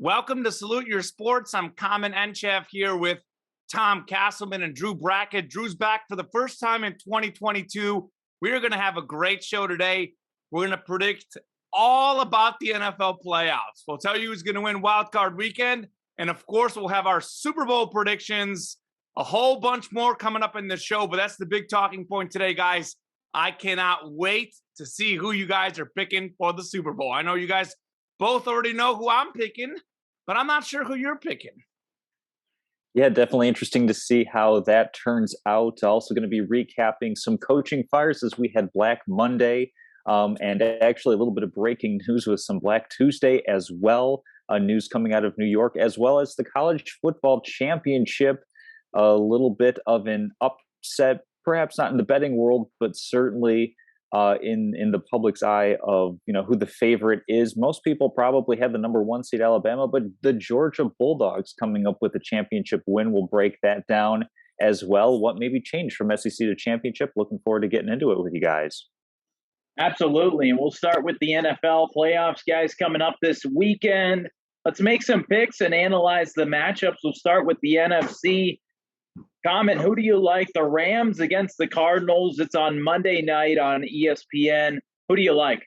Welcome to Salute Your Sports. I'm Common Enchef here with Tom Castleman and Drew Brackett. Drew's back for the first time in 2022. We are going to have a great show today. We're going to predict all about the NFL playoffs. We'll tell you who's going to win Wild Card Weekend. And of course, we'll have our Super Bowl predictions, a whole bunch more coming up in the show. But that's the big talking point today, guys. I cannot wait to see who you guys are picking for the Super Bowl. I know you guys both already know who I'm picking, but I'm not sure who you're picking. Yeah, definitely interesting to see how that turns out. Also going to be recapping some coaching fires as we had Black Monday and actually a little bit of breaking news with some Black Tuesday as well. News coming out of New York, as well as the college football championship. A little bit of an upset, perhaps not in the betting world, but certainly in the public's eye of who the favorite is. Most people probably had the number 1 seed Alabama, but the Georgia Bulldogs coming up with a championship win. Will break that down as well. What maybe changed from SEC to championship? Looking forward to getting into it with you guys. Absolutely, and we'll start with the NFL playoffs, guys, coming up this weekend. Let's make some picks and analyze the matchups. We'll start with the NFC. Comment, who do you like? The Rams against the Cardinals. It's on Monday night on ESPN. Who do you like?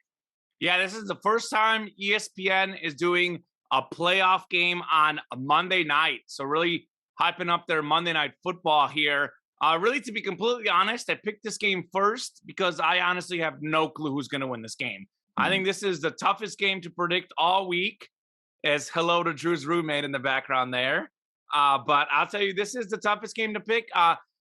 Yeah, this is the first time ESPN is doing a playoff game on a Monday night. So really hyping up their Monday Night Football here. Really, to be completely honest, I picked this game first because I honestly have no clue who's going to win this game. I think this is the toughest game to predict all week, as hello to Drew's roommate in the background there. But I'll tell you, this is the toughest game to pick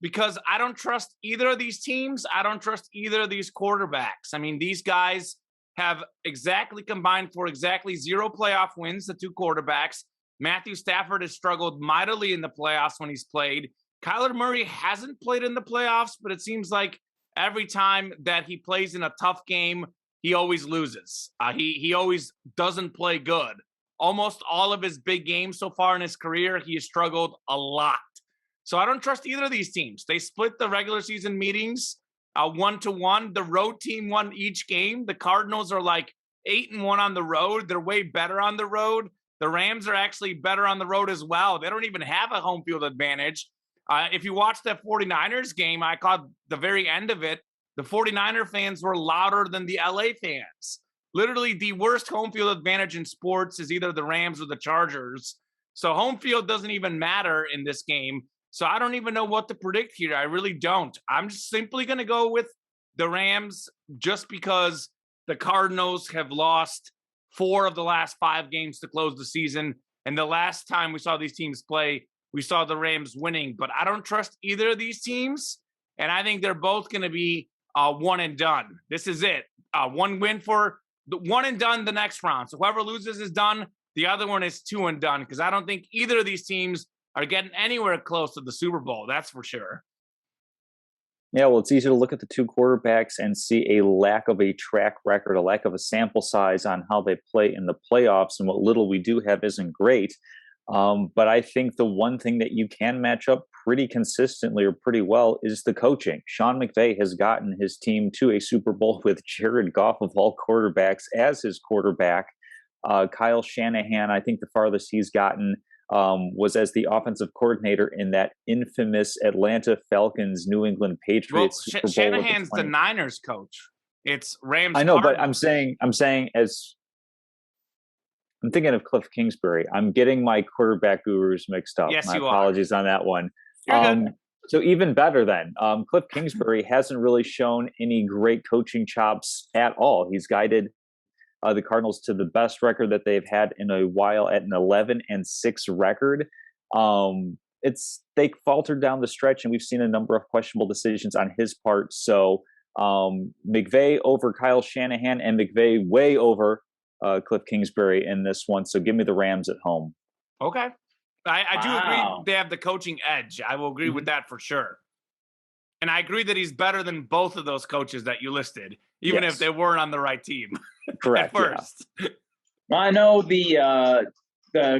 because I don't trust either of these teams. I don't trust either of these quarterbacks. I mean, these guys have exactly combined for exactly 0 playoff wins, the two quarterbacks. Matthew Stafford has struggled mightily in the playoffs when he's played. Kyler Murray hasn't played in the playoffs, but it seems like every time that he plays in a tough game, he always loses. He always doesn't play good. Almost all of his big games so far in his career, he has struggled a lot. So I don't trust either of these teams. They split the regular season meetings 1-1. The road team won each game. The Cardinals are like 8-1 on the road. They're way better on the road. The Rams are actually better on the road as well. They don't even have a home field advantage. If you watch that 49ers game, I caught the very end of it. The 49er fans were louder than the LA fans. Literally, the worst home field advantage in sports is either the Rams or the Chargers. So home field doesn't even matter in this game. So I don't even know what to predict here. I really don't. I'm just simply going to go with the Rams just because the Cardinals have lost 4 of the last 5 games to close the season. And the last time we saw these teams play, we saw the Rams winning. But I don't trust either of these teams. And I think they're both going to be one and done. This is it. One win for the one and done the next round. So whoever loses is done. The other one is 2 and done because I don't think either of these teams are getting anywhere close to the Super Bowl. That's for sure. Yeah, well, it's easy to look at the two quarterbacks and see a lack of a track record, a lack of a sample size on how they play in the playoffs. And what little we do have isn't great. But I think the one thing that you can match up pretty consistently or pretty well is the coaching. Sean McVay has gotten his team to a Super Bowl with Jared Goff of all quarterbacks as his quarterback. Kyle Shanahan, I think the farthest he's gotten was as the offensive coordinator in that infamous Atlanta Falcons New England Patriots Super Bowl. Shanahan's the Niners coach. It's Rams. I know, but I'm saying as I'm thinking of Cliff Kingsbury. I'm getting my quarterback gurus mixed up. Yes, my you apologies on that one. You're So even better then. Cliff Kingsbury hasn't really shown any great coaching chops at all. He's guided the Cardinals to the best record that they've had in a while at an 11-6 record. They faltered down the stretch, and we've seen a number of questionable decisions on his part. So McVay over Kyle Shanahan and McVay way over Cliff Kingsbury in this one. So give me the Rams at home. Okay. I do agree they have the coaching edge. I will agree with that for sure. And I agree that he's better than both of those coaches that you listed, even if they weren't on the right team. Correct. At first. Yeah. I know the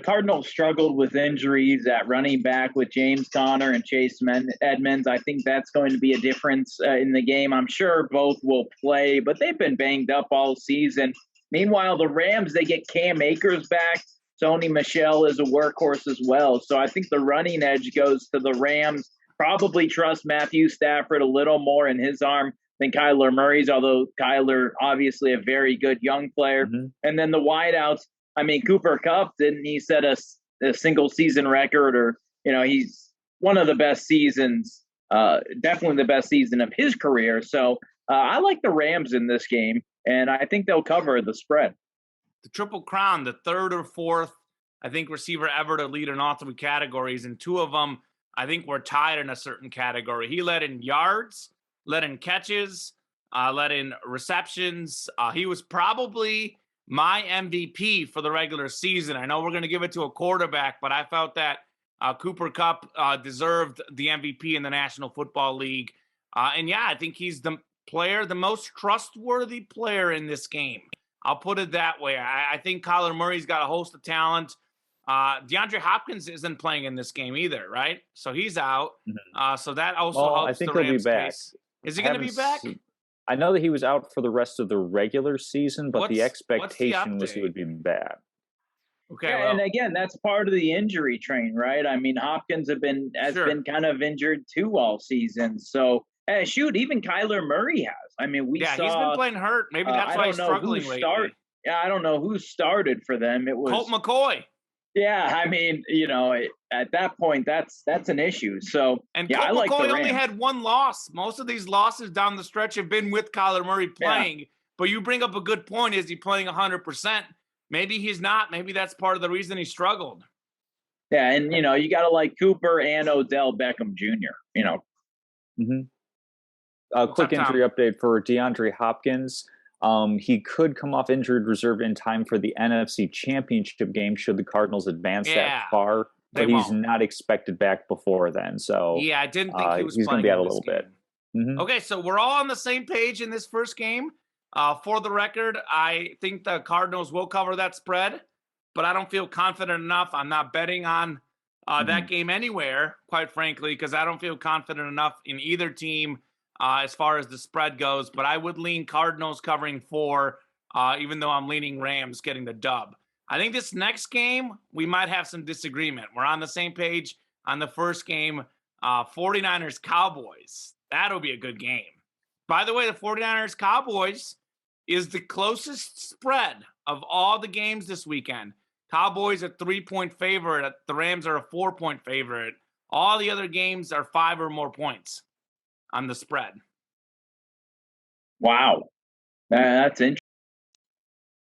Cardinals struggled with injuries at running back with James Conner and Chase Edmonds. I think that's going to be a difference in the game. I'm sure both will play, but they've been banged up all season. Meanwhile, the Rams, they get Cam Akers back. Sony Michel is a workhorse as well. So I think the running edge goes to the Rams. Probably trust Matthew Stafford a little more in his arm than Kyler Murray's, although Kyler obviously a very good young player. Mm-hmm. And then the wideouts, I mean, Cooper Kupp, didn't he set a single season record, or, he's one of the best seasons, definitely the best season of his career. So I like the Rams in this game, and I think they'll cover the spread. The Triple Crown, the third or fourth, I think, receiver ever to lead in all three categories, and two of them, I think, were tied in a certain category. He led in yards, led in catches, led in receptions. He was probably my MVP for the regular season. I know we're going to give it to a quarterback, but I felt that Cooper Kupp deserved the MVP in the National Football League. And yeah, I think he's the most trustworthy player in this game. I'll put it that way. I think Kyler Murray's got a host of talent. DeAndre Hopkins isn't playing in this game either, right? So he's out. Mm-hmm. So that also helps. I think the he'll Rams be back. case. Is he going to be back? I know that he was out for the rest of the regular season, but the expectation was he would be back. Okay, yeah, and again, that's part of the injury train, right? I mean, Hopkins has been kind of injured too all season. So shoot, even Kyler Murray has. I mean, we saw he's been playing hurt. Maybe that's why he's struggling lately. Yeah, I don't know who started for them. It was Colt McCoy. Yeah, I mean, at that point, that's an issue. So, and yeah, Colt I like McCoy the Rams. only had one loss. Most of these losses down the stretch have been with Kyler Murray playing. Yeah. But you bring up a good point. Is he playing 100%? Maybe he's not. Maybe that's part of the reason he struggled. Yeah, and, you got to like Cooper and Odell Beckham Jr., A quick injury update for DeAndre Hopkins. He could come off injured reserve in time for the NFC Championship game should the Cardinals advance that far, but he's not expected back before then. So yeah, I didn't think he's going to be out a little bit. Mm-hmm. Okay, so we're all on the same page in this first game. For the record, I think the Cardinals will cover that spread, but I don't feel confident enough. I'm not betting on that game anywhere, quite frankly, because I don't feel confident enough in either team as far as the spread goes. But I would lean Cardinals covering 4, even though I'm leaning Rams getting the dub. I think this next game, we might have some disagreement. We're on the same page on the first game, 49ers-Cowboys. That'll be a good game. By the way, the 49ers-Cowboys is the closest spread of all the games this weekend. Cowboys a 3-point favorite. The Rams are a 4-point favorite. All the other games are 5 or more points on the spread. Wow. That's interesting.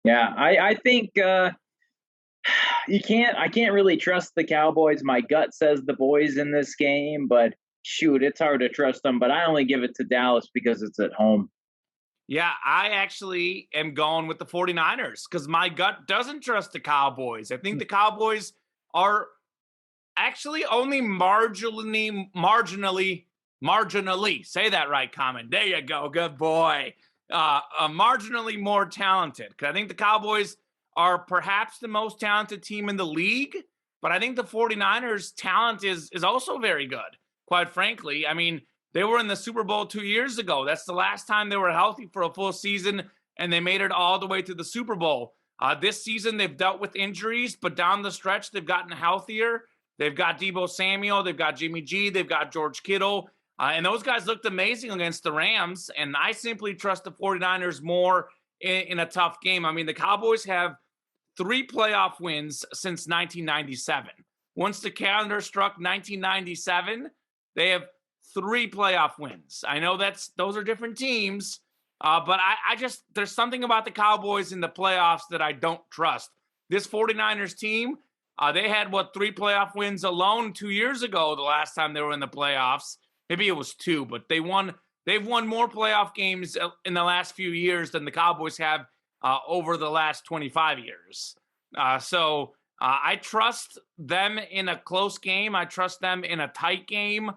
Yeah, I think I can't really trust the Cowboys. My gut says the boys in this game, but shoot, it's hard to trust them. But I only give it to Dallas because it's at home. Yeah, I actually am going with the 49ers because my gut doesn't trust the Cowboys. I think the Cowboys are actually only marginally, say that right, Common. There you go. Good boy. Marginally more talented. Because I think the Cowboys are perhaps the most talented team in the league, but I think the 49ers' talent is also very good, quite frankly. I mean, they were in the Super Bowl 2 years ago. That's the last time they were healthy for a full season, and they made it all the way to the Super Bowl. This season, they've dealt with injuries, but down the stretch, they've gotten healthier. They've got Deebo Samuel. They've got Jimmy G. They've got George Kittle. And those guys looked amazing against the Rams, and I simply trust the 49ers more in a tough game. I mean, the Cowboys have 3 playoff wins since 1997. Once the calendar struck 1997, they have 3 playoff wins. I know those are different teams, but I just there's something about the Cowboys in the playoffs that I don't trust. This 49ers team, they had 3 playoff wins alone 2 years ago, the last time they were in the playoffs. Maybe it was 2, but they've won more playoff games in the last few years than the Cowboys have over the last 25 years. So I trust them in a close game. I trust them in a tight game.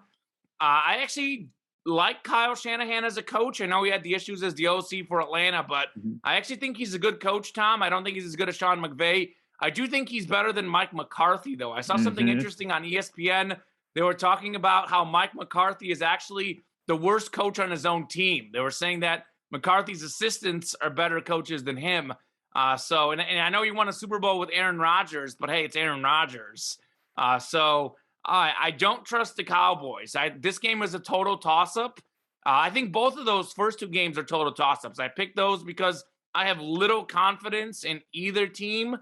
I actually like Kyle Shanahan as a coach. I know he had the issues as the OC for Atlanta, but I actually think he's a good coach, Tom. I don't think he's as good as Sean McVay. I do think he's better than Mike McCarthy, though. I saw something interesting on ESPN. They were talking about how Mike McCarthy is actually the worst coach on his own team. They were saying that McCarthy's assistants are better coaches than him. And I know you won a Super Bowl with Aaron Rodgers, but hey, it's Aaron Rodgers. I don't trust the Cowboys. This game is a total toss-up. I think both of those first two games are total toss-ups. I picked those because I have little confidence in either team,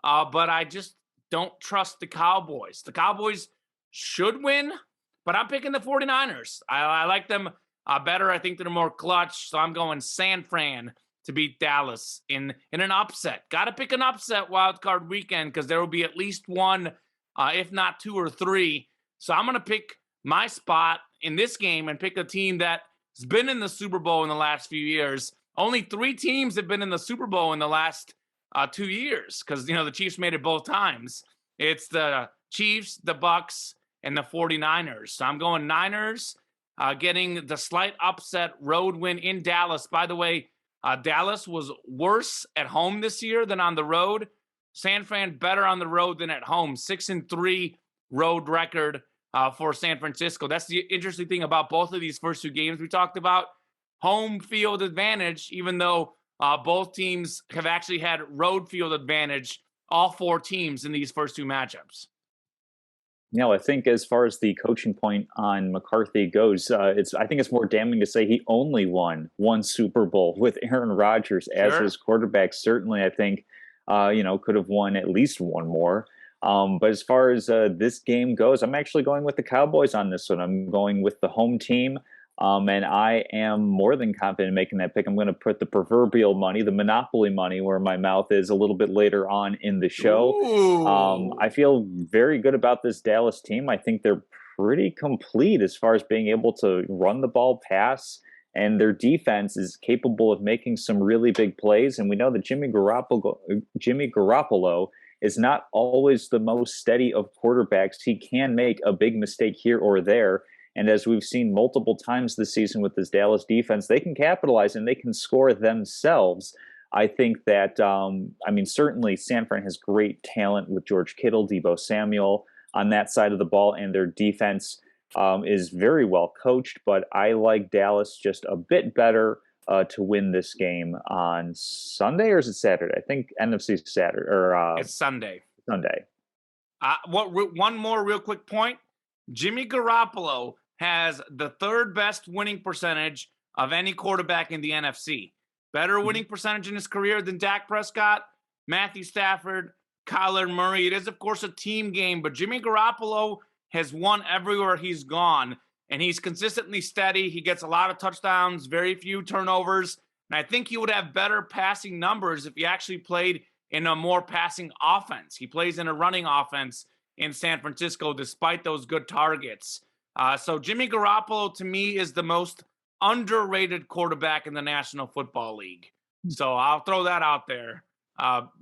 but I just don't trust the Cowboys. The Cowboys should win, but I'm picking the 49ers. I like them better. I think they're more clutch, so I'm going San Fran to beat Dallas in an upset. Got to pick an upset wild card weekend because there will be at least one, if not two or three. So I'm going to pick my spot in this game and pick a team that's been in the Super Bowl in the last few years. Only 3 teams have been in the Super Bowl in the last 2 years because, the Chiefs made it both times. It's the Chiefs, the Bucks, and the 49ers. So I'm going Niners, getting the slight upset road win in Dallas. By the way, Dallas was worse at home this year than on the road. San Fran better on the road than at home. 6-3 road record for San Francisco. That's the interesting thing about both of these first 2 games we talked about. Home field advantage, even though both teams have actually had road field advantage, all 4 teams in these first 2 matchups. I think as far as the coaching point on McCarthy goes, I think it's more damning to say he only won 1 Super Bowl with Aaron Rodgers as his quarterback. Certainly, I think, could have won at least 1 more. But as far as this game goes, I'm actually going with the Cowboys on this one. I'm going with the home team. And I am more than confident in making that pick. I'm going to put the proverbial money, the monopoly money, where my mouth is a little bit later on in the show. I feel very good about this Dallas team. I think they're pretty complete as far as being able to run the ball, pass, and their defense is capable of making some really big plays. And we know that Jimmy Garoppolo is not always the most steady of quarterbacks. He can make a big mistake here or there. And as we've seen multiple times this season with this Dallas defense, they can capitalize and they can score themselves. I think that, certainly San Fran has great talent with George Kittle, Deebo Samuel on that side of the ball, and their defense is very well coached. But I like Dallas just a bit better to win this game on Sunday, or is it Saturday? I think NFC Saturday. It's Sunday. Sunday. One more real quick point. Jimmy Garoppolo has the 3rd best winning percentage of any quarterback in the NFC. Better winning percentage in his career than Dak Prescott, Matthew Stafford, Kyler Murray. It is, of course, a team game, but Jimmy Garoppolo has won everywhere he's gone, and he's consistently steady. He gets a lot of touchdowns, very few turnovers, and I think he would have better passing numbers if he actually played in a more passing offense. He plays in a running offense in San Francisco, despite those good targets. So Jimmy Garoppolo, to me, is the most underrated quarterback in the National Football League. So I'll throw that out there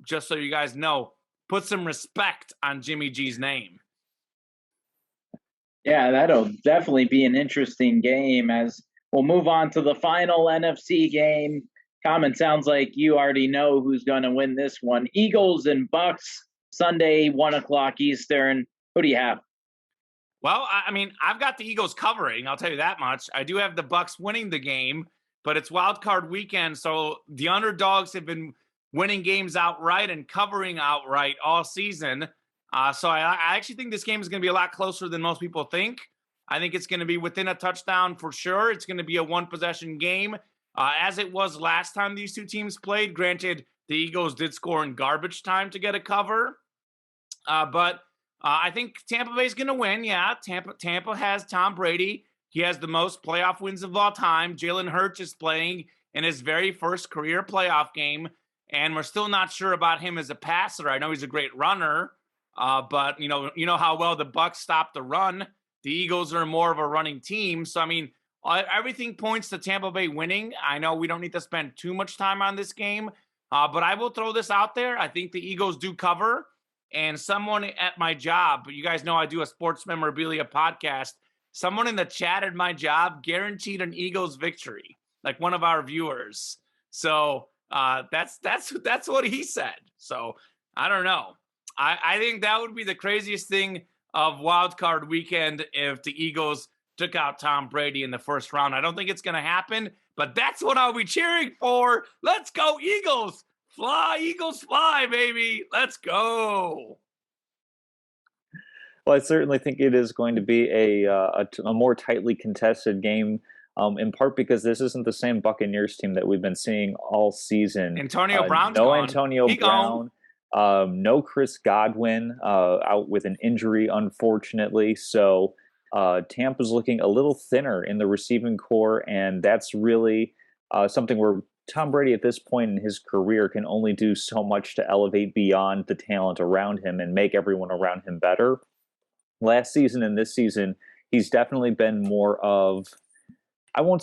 just so you guys know. Put some respect on Jimmy G's name. Yeah, that'll definitely be an interesting game as we'll move on to the final NFC game. Common, sounds like you already know who's going to win this one. Eagles and Bucks, Sunday, 1:00 Eastern. Who do you have? Well, I've got the Eagles covering. I'll tell you that much. I do have the Bucks winning the game, but it's wild card weekend, so the underdogs have been winning games outright and covering outright all season. So I actually think this game is going to be a lot closer than most people think. I think it's going to be within a touchdown for sure. It's going to be a 1-possession game, as it was last time these 2 teams played. Granted, the Eagles did score in garbage time to get a cover, but I think Tampa Bay is going to win. Yeah, Tampa has Tom Brady. He has the most playoff wins of all time. Jalen Hurts is playing in his very first career playoff game, and we're still not sure about him as a passer. I know he's a great runner, but you know how well the Bucks stop the run. The Eagles are more of a running team, so everything points to Tampa Bay winning. I know we don't need to spend too much time on this game, but I will throw this out there. I think the Eagles do cover. And someone at my job, you guys know I do a sports memorabilia podcast. Someone in the chat at my job guaranteed an Eagles victory, like one of our viewers. So that's what he said. So I don't know. I think that would be the craziest thing of wild card weekend if the Eagles took out Tom Brady in the first round. I don't think it's going to happen, but that's what I'll be cheering for. Let's go Eagles. Fly, Eagles fly, baby. Let's go. Well, I certainly think it is going to be a more tightly contested game, in part because this isn't the same Buccaneers team that we've been seeing all season. Antonio Brown's No gone. Antonio He gone. Brown, no Chris Godwin, out with an injury, unfortunately. So Tampa's looking a little thinner in the receiving core, and that's really something where Tom Brady at this point in his career can only do so much to elevate beyond the talent around him and make everyone around him better. Last season and this season, he's definitely been more of, I won't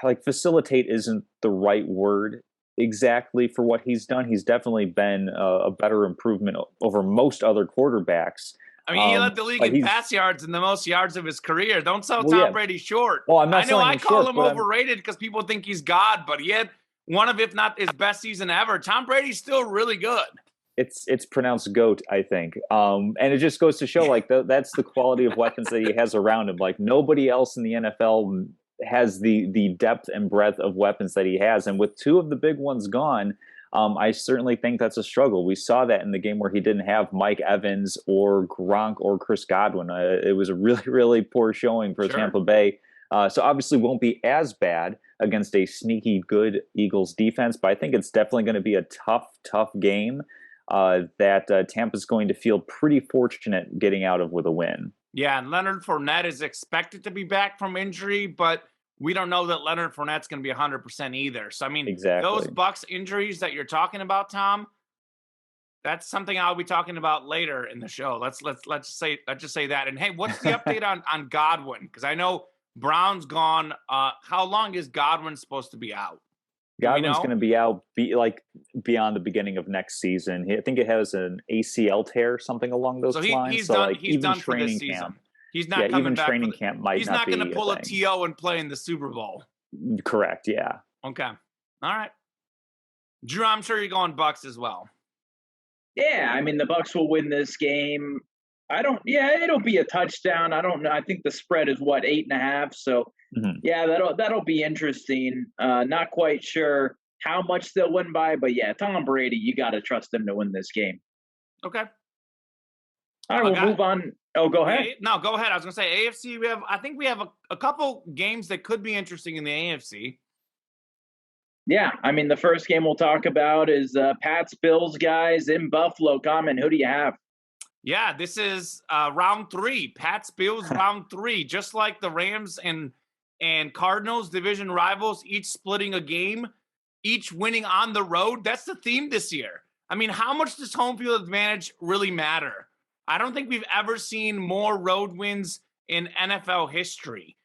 like facilitate isn't the right word exactly for what he's done. He's definitely been a better improvement over most other quarterbacks. I mean, he led the league but in he's- pass yards and the most yards of his career. Don't sell Well, Tom yeah. Brady short. Well, I'm not I know selling I him call short, him but I'm- overrated because people think he's God, but he had one of, if not his best season ever. Tom Brady's still really good. It's pronounced goat, I think, and it just goes to show like that's the quality of weapons that he has around him. Like nobody else in the NFL has the depth and breadth of weapons that he has, and with two of the big ones gone, I certainly think that's a struggle. We saw that in the game where he didn't have Mike Evans or Gronk or Chris Godwin. It was a really, really poor showing for Sure. Tampa Bay. So obviously won't be as bad against a sneaky good Eagles defense, but I think it's definitely going to be a tough game that Tampa's going to feel pretty fortunate getting out of with a win. Yeah, and Leonard Fournette is expected to be back from injury, but we don't know that Leonard Fournette's going to be 100% either. So, I mean, Exactly. those Bucs injuries that you're talking about, Tom, that's something I'll be talking about later in the show. Let's just say that. And hey, what's the update on Godwin? Because I know Brown's gone. How long is Godwin supposed to be out? Godwin's going to be out beyond the beginning of next season. I think it has an ACL tear, something along those lines. He's so done. like He's even done for this training season. camp. He's not coming even back. training camp might he's not going to be pull a thing. TO and play in the Super Bowl. Correct. Yeah. Okay. All right. Drew, I'm sure you're going Bucs as well. Yeah, I mean the Bucs will win this game. It'll be a touchdown. I don't know. I think the spread is 8.5. So yeah, that'll be interesting. Not quite sure how much they'll win by, but yeah, Tom Brady, you got to trust him to win this game. Okay. All right, we'll move on. Oh, go ahead. No, go ahead. I was going to say AFC. I think we have a couple games that could be interesting in the AFC. Yeah, I mean, the first game we'll talk about is Pats Bills guys in Buffalo. Comment, who do you have? Yeah, this is round 3. Pats Bills round 3. Just like the Rams and Cardinals, division rivals, each splitting a game, each winning on the road. That's the theme this year. I mean, how much does home field advantage really matter? I don't think we've ever seen more road wins in NFL history.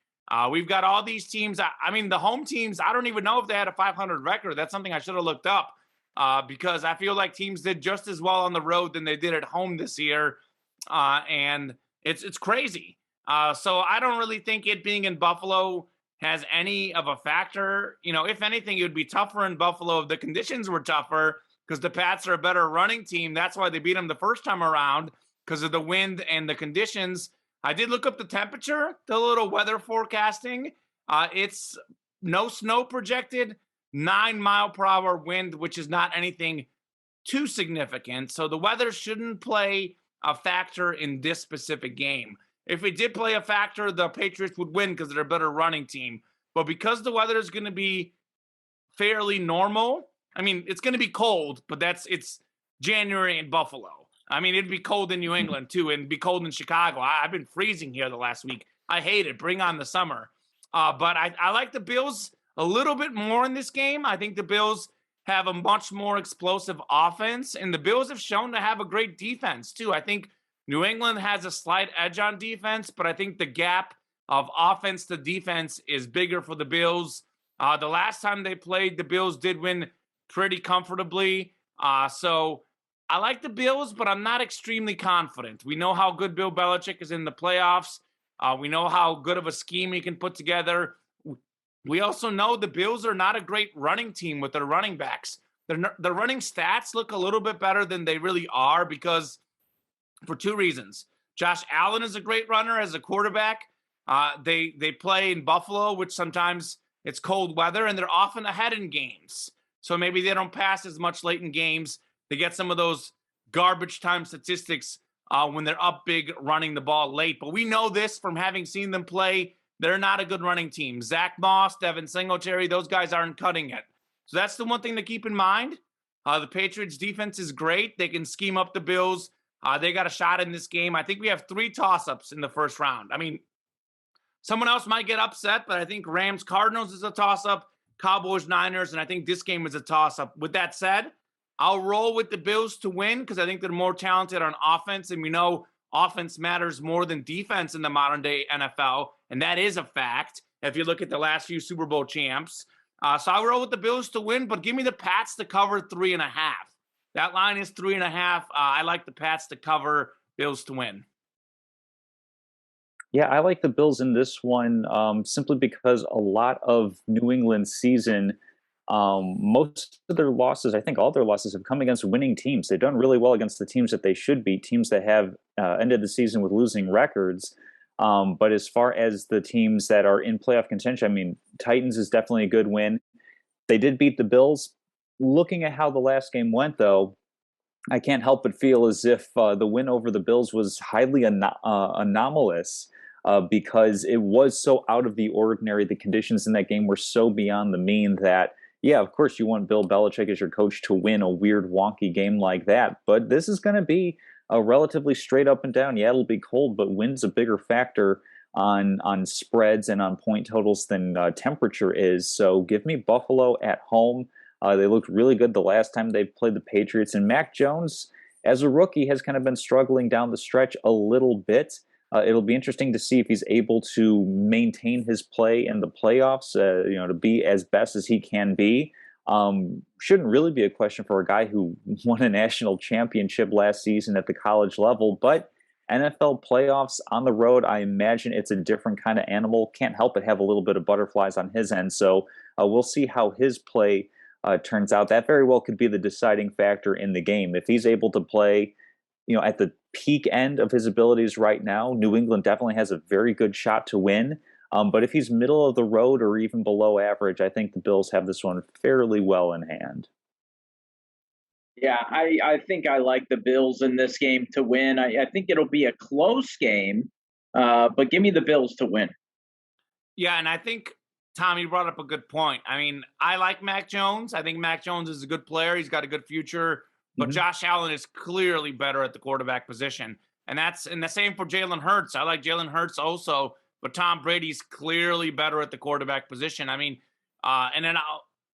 We've got all these teams. I mean, the home teams, I don't even know if they had a 500 record. That's something I should have looked up because I feel like teams did just as well on the road than they did at home this year. And it's crazy. So I don't really think it being in Buffalo has any of a factor. You know, if anything, it would be tougher in Buffalo if the conditions were tougher because the Pats are a better running team. That's why they beat them the first time around because of the wind and the conditions. I did look up the temperature, the little weather forecasting. It's no snow projected, 9-mile-per-hour wind, which is not anything too significant. So the weather shouldn't play a factor in this specific game. If it did play a factor, the Patriots would win because they're a better running team. But because the weather is going to be fairly normal, I mean, it's going to be cold, but it's January in Buffalo. I mean, it'd be cold in New England, too, and be cold in Chicago. I've been freezing here the last week. I hate it. Bring on the summer. But I like the Bills a little bit more in this game. I think the Bills have a much more explosive offense, and the Bills have shown to have a great defense, too. I think New England has a slight edge on defense, but I think the gap of offense to defense is bigger for the Bills. The last time they played, the Bills did win pretty comfortably. So I like the Bills, but I'm not extremely confident. We know how good Bill Belichick is in the playoffs. We know how good of a scheme he can put together. We also know the Bills are not a great running team with their running backs. Their running stats look a little bit better than they really are because for two reasons. Josh Allen is a great runner as a quarterback. They play in Buffalo, which sometimes it's cold weather, and they're often ahead in games. So maybe they don't pass as much late in games. They get some of those garbage time statistics when they're up big running the ball late. But we know this from having seen them play. They're not a good running team. Zach Moss, Devin Singletary, those guys aren't cutting it. So that's the one thing to keep in mind. The Patriots defense is great. They can scheme up the Bills. They got a shot in this game. I think we have 3 toss-ups in the first round. I mean, someone else might get upset, but I think Rams-Cardinals is a toss-up, Cowboys-Niners, and I think this game is a toss-up. With that said, I'll roll with the Bills to win because I think they're more talented on offense, and we know offense matters more than defense in the modern-day NFL, and that is a fact if you look at the last few Super Bowl champs. So I'll roll with the Bills to win, but give me the Pats to cover 3.5. That line is 3.5. I like the Pats to cover, Bills to win. Yeah, I like the Bills in this one simply because a lot of New England's season, most of their losses, I think all their losses have come against winning teams. They've done really well against the teams that they should be, teams that have ended the season with losing records. But as far as the teams that are in playoff contention, I mean, Titans is definitely a good win. They did beat the Bills. Looking at how the last game went, though, I can't help but feel as if the win over the Bills was highly anomalous because it was so out of the ordinary. The conditions in that game were so beyond the mean that, yeah, of course you want Bill Belichick as your coach to win a weird, wonky game like that. But this is going to be a relatively straight up and down. Yeah, it'll be cold, but wind's a bigger factor on spreads and on point totals than temperature is. So give me Buffalo at home. They looked really good the last time they played the Patriots. And Mac Jones, as a rookie, has kind of been struggling down the stretch a little bit. It'll be interesting to see if he's able to maintain his play in the playoffs, to be as best as he can be. Shouldn't really be a question for a guy who won a national championship last season at the college level, but NFL playoffs on the road, I imagine it's a different kind of animal. Can't help but have a little bit of butterflies on his end. So we'll see how his play turns out. That very well could be the deciding factor in the game. If he's able to play, at the peak end of his abilities right now, New England definitely has a very good shot to win. But if he's middle of the road or even below average, I think the Bills have this one fairly well in hand. Yeah, I think I like the Bills in this game to win. I think it'll be a close game, but give me the Bills to win. Yeah, and I think, Tom, you brought up a good point. I mean, I like Mac Jones. I think Mac Jones is a good player. He's got a good future. But Josh Allen is clearly better at the quarterback position. And the same for Jalen Hurts. I like Jalen Hurts also, but Tom Brady's clearly better at the quarterback position. I mean, and then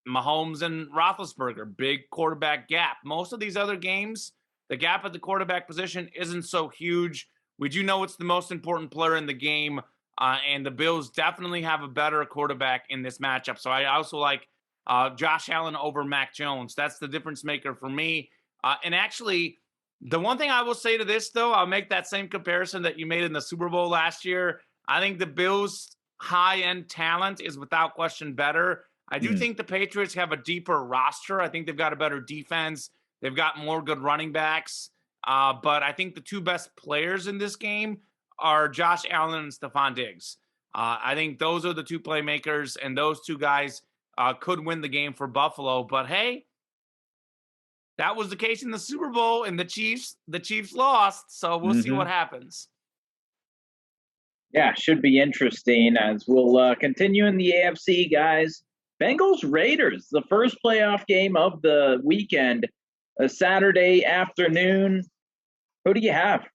Mahomes and Roethlisberger, big quarterback gap. Most of these other games, the gap at the quarterback position isn't so huge. We do know it's the most important player in the game, and the Bills definitely have a better quarterback in this matchup. So I also like Josh Allen over Mac Jones. That's the difference maker for me. And actually, the one thing I will say to this, though, I'll make that same comparison that you made in the Super Bowl last year. I think the Bills' high-end talent is without question better. I do think the Patriots have a deeper roster. I think they've got a better defense. They've got more good running backs. But I think the 2 best players in this game are Josh Allen and Stephon Diggs. I think those are the 2 playmakers, and those 2 guys could win the game for Buffalo. But, hey, that was the case in the Super Bowl, and the Chiefs lost. So we'll see what happens. Yeah, should be interesting as we'll continue in the AFC, guys. Bengals Raiders, the first playoff game of the weekend, a Saturday afternoon. Who do you have?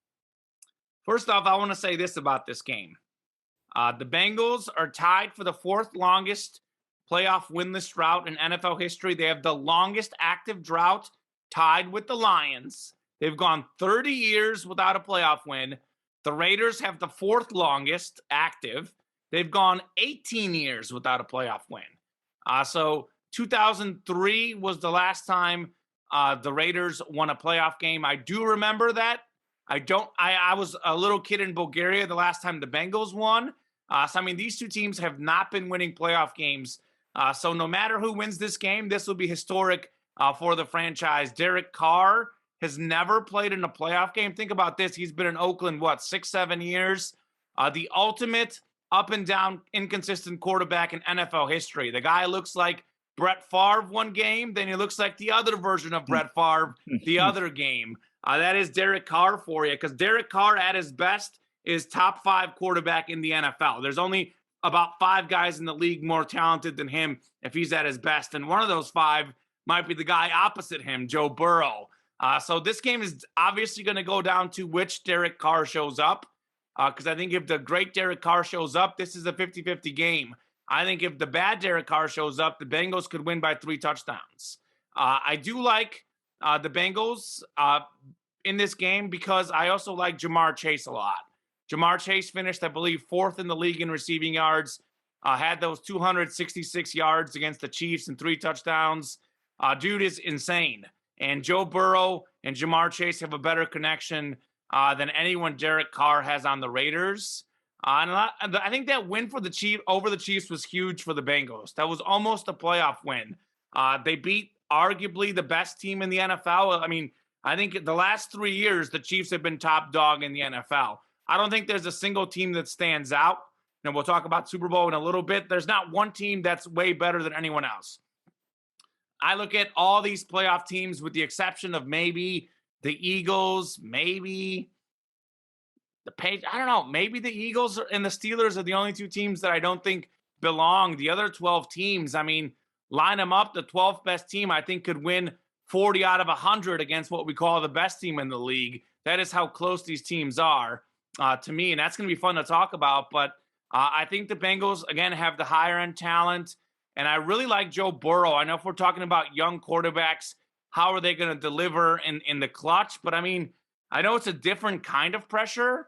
First off, I want to say this about this game. The Bengals are tied for the 4th longest playoff winless drought in NFL history. They have the longest active drought, tied with the Lions. They've gone 30 years without a playoff win. The Raiders have the 4th longest active. They've gone 18 years without a playoff win. So 2003 was the last time the Raiders won a playoff game. I do remember that. I was a little kid in Bulgaria the last time the Bengals won. So, I mean, these 2 teams have not been winning playoff games. So no matter who wins this game, this will be historic for the franchise. Derek Carr has never played in a playoff game. Think about this. He's been in Oakland, 6-7 years? The ultimate up and down inconsistent quarterback in NFL history. The guy looks like Brett Favre one game, then he looks like the other version of Brett Favre the other game. That is Derek Carr for you, because Derek Carr at his best is top 5 quarterback in the NFL. There's only about 5 guys in the league more talented than him if he's at his best. And one of those 5 might be the guy opposite him, Joe Burrow. So this game is obviously going to go down to which Derek Carr shows up, because I think if the great Derek Carr shows up, this is a 50-50 game. I think if the bad Derek Carr shows up, the Bengals could win by 3 touchdowns. I do like the Bengals in this game because I also like Ja'Marr Chase a lot. Ja'Marr Chase finished, I believe, 4th in the league in receiving yards, had those 266 yards against the Chiefs and 3 touchdowns. Dude is insane. And Joe Burrow and Ja'Marr Chase have a better connection than anyone Derek Carr has on the Raiders. And I think that win for the Chiefs over the Chiefs was huge for the Bengals. That was almost a playoff win. They beat arguably the best team in the NFL. I mean, I think the last 3 years, the Chiefs have been top dog in the NFL. I don't think there's a single team that stands out. And we'll talk about Super Bowl in a little bit. There's not one team that's way better than anyone else. I look at all these playoff teams with the exception of maybe the Eagles, maybe the Patriots. I don't know. Maybe the Eagles and the Steelers are the only 2 teams that I don't think belong. The other 12 teams, I mean, line them up. The 12th best team, I think, could win 40 out of 100 against what we call the best team in the league. That is how close these teams are to me, and that's going to be fun to talk about. But I think the Bengals, again, have the higher-end talent, and I really like Joe Burrow. I know if we're talking about young quarterbacks, how are they going to deliver in the clutch? But, I mean, I know it's a different kind of pressure,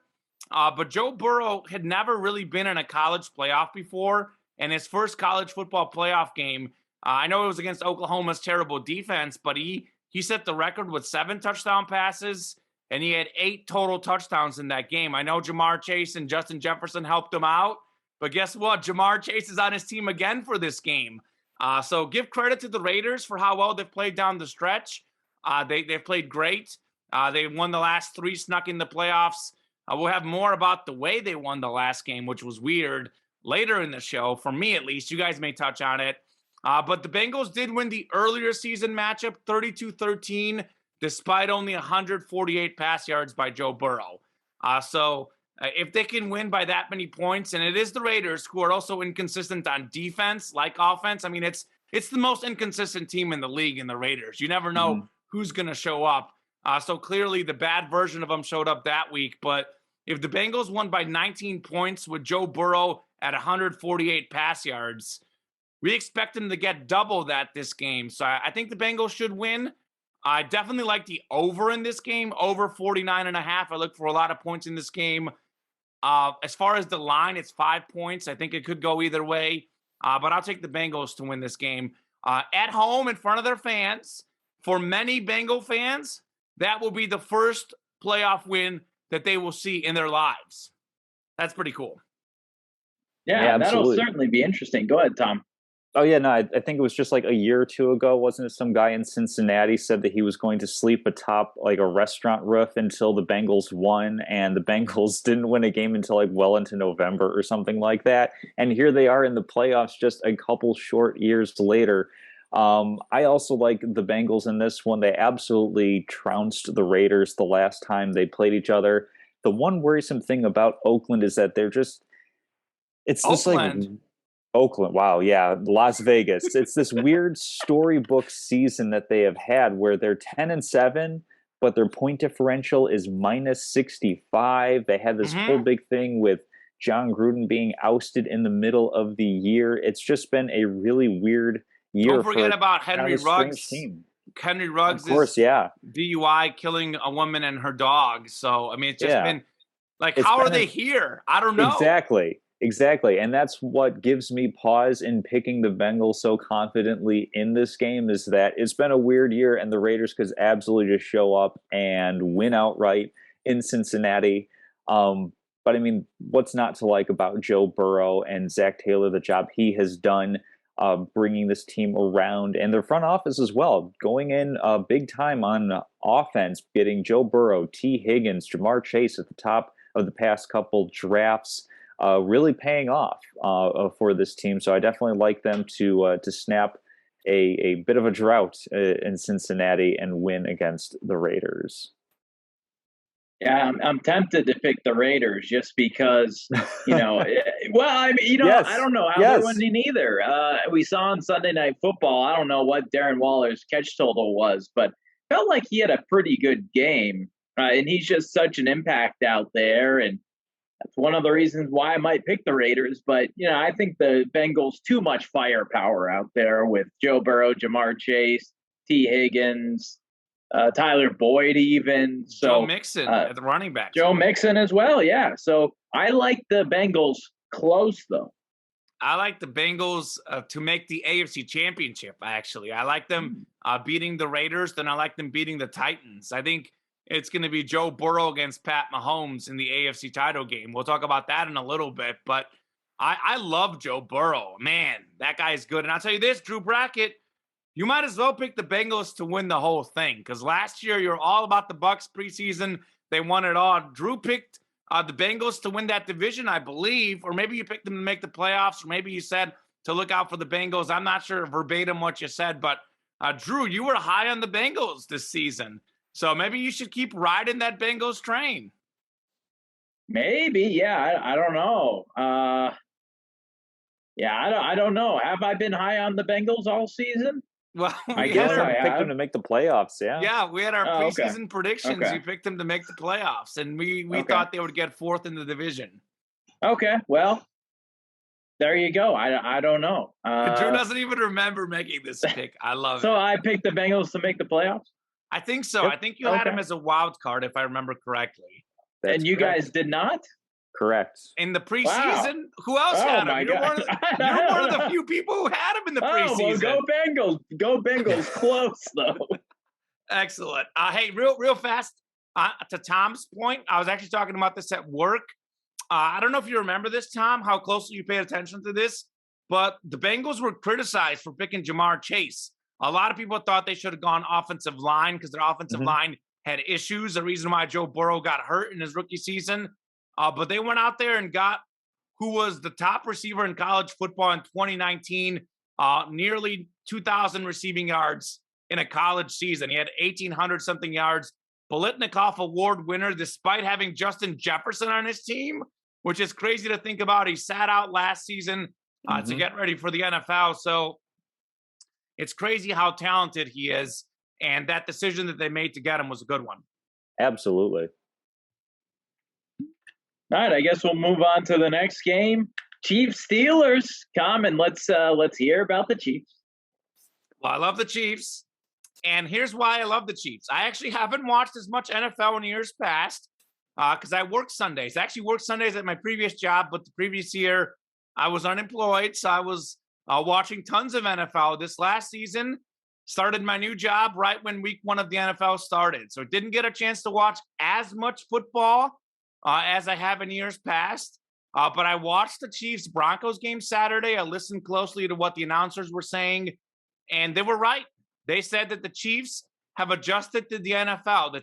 but Joe Burrow had never really been in a college playoff before, and his first college football playoff game, I know it was against Oklahoma's terrible defense, but he set the record with 7 touchdown passes, and he had 8 total touchdowns in that game. I know Ja'Marr Chase and Justin Jefferson helped him out, but guess what? Ja'Marr Chase is on his team again for this game. So give credit to the Raiders for how well they've played down the stretch. They've played great. They won the last 3, snuck in the playoffs. We'll have more about the way they won the last game, which was weird, later in the show. For me, at least. You guys may touch on it. But the Bengals did win the earlier season matchup 32-13, despite only 148 pass yards by Joe Burrow. So if they can win by that many points, and it is the Raiders, who are also inconsistent on defense, like offense. I mean, it's the most inconsistent team in the league in the Raiders. You never know who's going to show up. So clearly the bad version of them showed up that week. But if the Bengals won by 19 points with Joe Burrow at 148 pass yards, we expect them to get double that this game. So I think the Bengals should win. I definitely like the over in this game, over 49.5. I look for a lot of points in this game. As far as the line, it's 5 points. I think it could go either way. But I'll take the Bengals to win this game. At home in front of their fans. For many Bengal fans, that will be the first playoff win that they will see in their lives. That's pretty cool. Yeah, that'll certainly be interesting. Go ahead, Tom. Oh, yeah, no, I think it was just like a year or 2 ago, wasn't it? Some guy in Cincinnati said that he was going to sleep atop like a restaurant roof until the Bengals won, and the Bengals didn't win a game until like well into November or something like that. And here they are in the playoffs just a couple short years later. I also like the Bengals in this one. They absolutely trounced the Raiders the last time they played each other. The one worrisome thing about Oakland is that it's just like Oakland. Wow. Yeah. Las Vegas. It's this weird storybook season that they have had where they're 10-7, but their point differential is -65. They had this whole big thing with John Gruden being ousted in the middle of the year. It's just been a really weird year. Don't forget about Henry Ruggs. Henry Ruggs, of course, DUI, killing a woman and her dog. So, I mean, it's just been like, how are they here? I don't know. Exactly. And that's what gives me pause in picking the Bengals so confidently in this game, is that it's been a weird year and the Raiders could absolutely just show up and win outright in Cincinnati. But I mean, what's not to like about Joe Burrow and Zach Taylor, the job he has done bringing this team around, and their front office as well, going in big time on offense, getting Joe Burrow, T. Higgins, Ja'Marr Chase at the top of the past couple drafts. Really paying off for this team. So I definitely like them to snap a bit of a drought in Cincinnati and win against the Raiders. Yeah, I'm tempted to pick the Raiders just because, well, I mean, Yes. I don't know how they're winning either. We saw on Sunday Night Football, I don't know what Darren Waller's catch total was, but felt like he had a pretty good game. And he's just such an impact out there. And that's one of the reasons why I might pick the Raiders. But, I think the Bengals too much firepower out there with Joe Burrow, Jamar Chase, T. Higgins, Tyler Boyd, even. So Joe Mixon at the running back. Joe Mixon as well, yeah. So I like the Bengals close, though. I like the Bengals to make the AFC Championship, actually. I like them beating the Raiders, then I like them beating the Titans. I think it's going to be Joe Burrow against Pat Mahomes in the AFC title game. We'll talk about that in a little bit, but I love Joe Burrow. Man, that guy is good. And I'll tell you this, Drew Brackett, you might as well pick the Bengals to win the whole thing because last year you're all about the Bucs preseason. They won it all. Drew picked the Bengals to win that division, I believe, or maybe you picked them to make the playoffs, or maybe you said to look out for the Bengals. I'm not sure verbatim what you said, but Drew, you were high on the Bengals this season. So maybe you should keep riding that Bengals train. Maybe, yeah. I don't know. I don't know. Have I been high on the Bengals all season? Well, I guess I picked them to make the playoffs. Yeah. Yeah, we had our preseason predictions. Okay. You picked them to make the playoffs, and we thought they would get fourth in the division. Okay, well, there you go. I don't know. Drew doesn't even remember making this pick. I love it. So I picked the Bengals to make the playoffs? I think so. Yep. I think you had him as a wild card, if I remember correctly. That's and you correct. guys did not? Correct. In the preseason? Wow. Who else had him? My God. You're one of the few people who had him in the preseason. Well, go Bengals. Go Bengals. Close, though. Excellent. Hey, real fast, to Tom's point, I was actually talking about this at work. I don't know if you remember this, Tom, how closely you paid attention to this, but the Bengals were criticized for picking Jamar Chase. A lot of people thought they should have gone offensive line because their offensive line had issues, the reason why Joe Burrow got hurt in his rookie season. But they went out there and got who was the top receiver in college football in 2019, nearly 2,000 receiving yards in a college season. He had 1,800-something yards. Biletnikoff Award winner despite having Justin Jefferson on his team, which is crazy to think about. He sat out last season to get ready for the NFL. So it's crazy how talented he is. And that decision that they made to get him was a good one. Absolutely. All right, I guess we'll move on to the next game. Chiefs Steelers. Come and let's hear about the Chiefs. Well, I love the Chiefs. And here's why I love the Chiefs. I actually haven't watched as much NFL in years past because I work Sundays. I actually worked Sundays at my previous job, but the previous year I was unemployed. So I was watching tons of NFL. This last season, started my new job right when week 1 of the NFL started. So didn't get a chance to watch as much football as I have in years past. But I watched the Chiefs-Broncos game Saturday. I listened closely to what the announcers were saying, and they were right. They said that the Chiefs have adjusted to the NFL.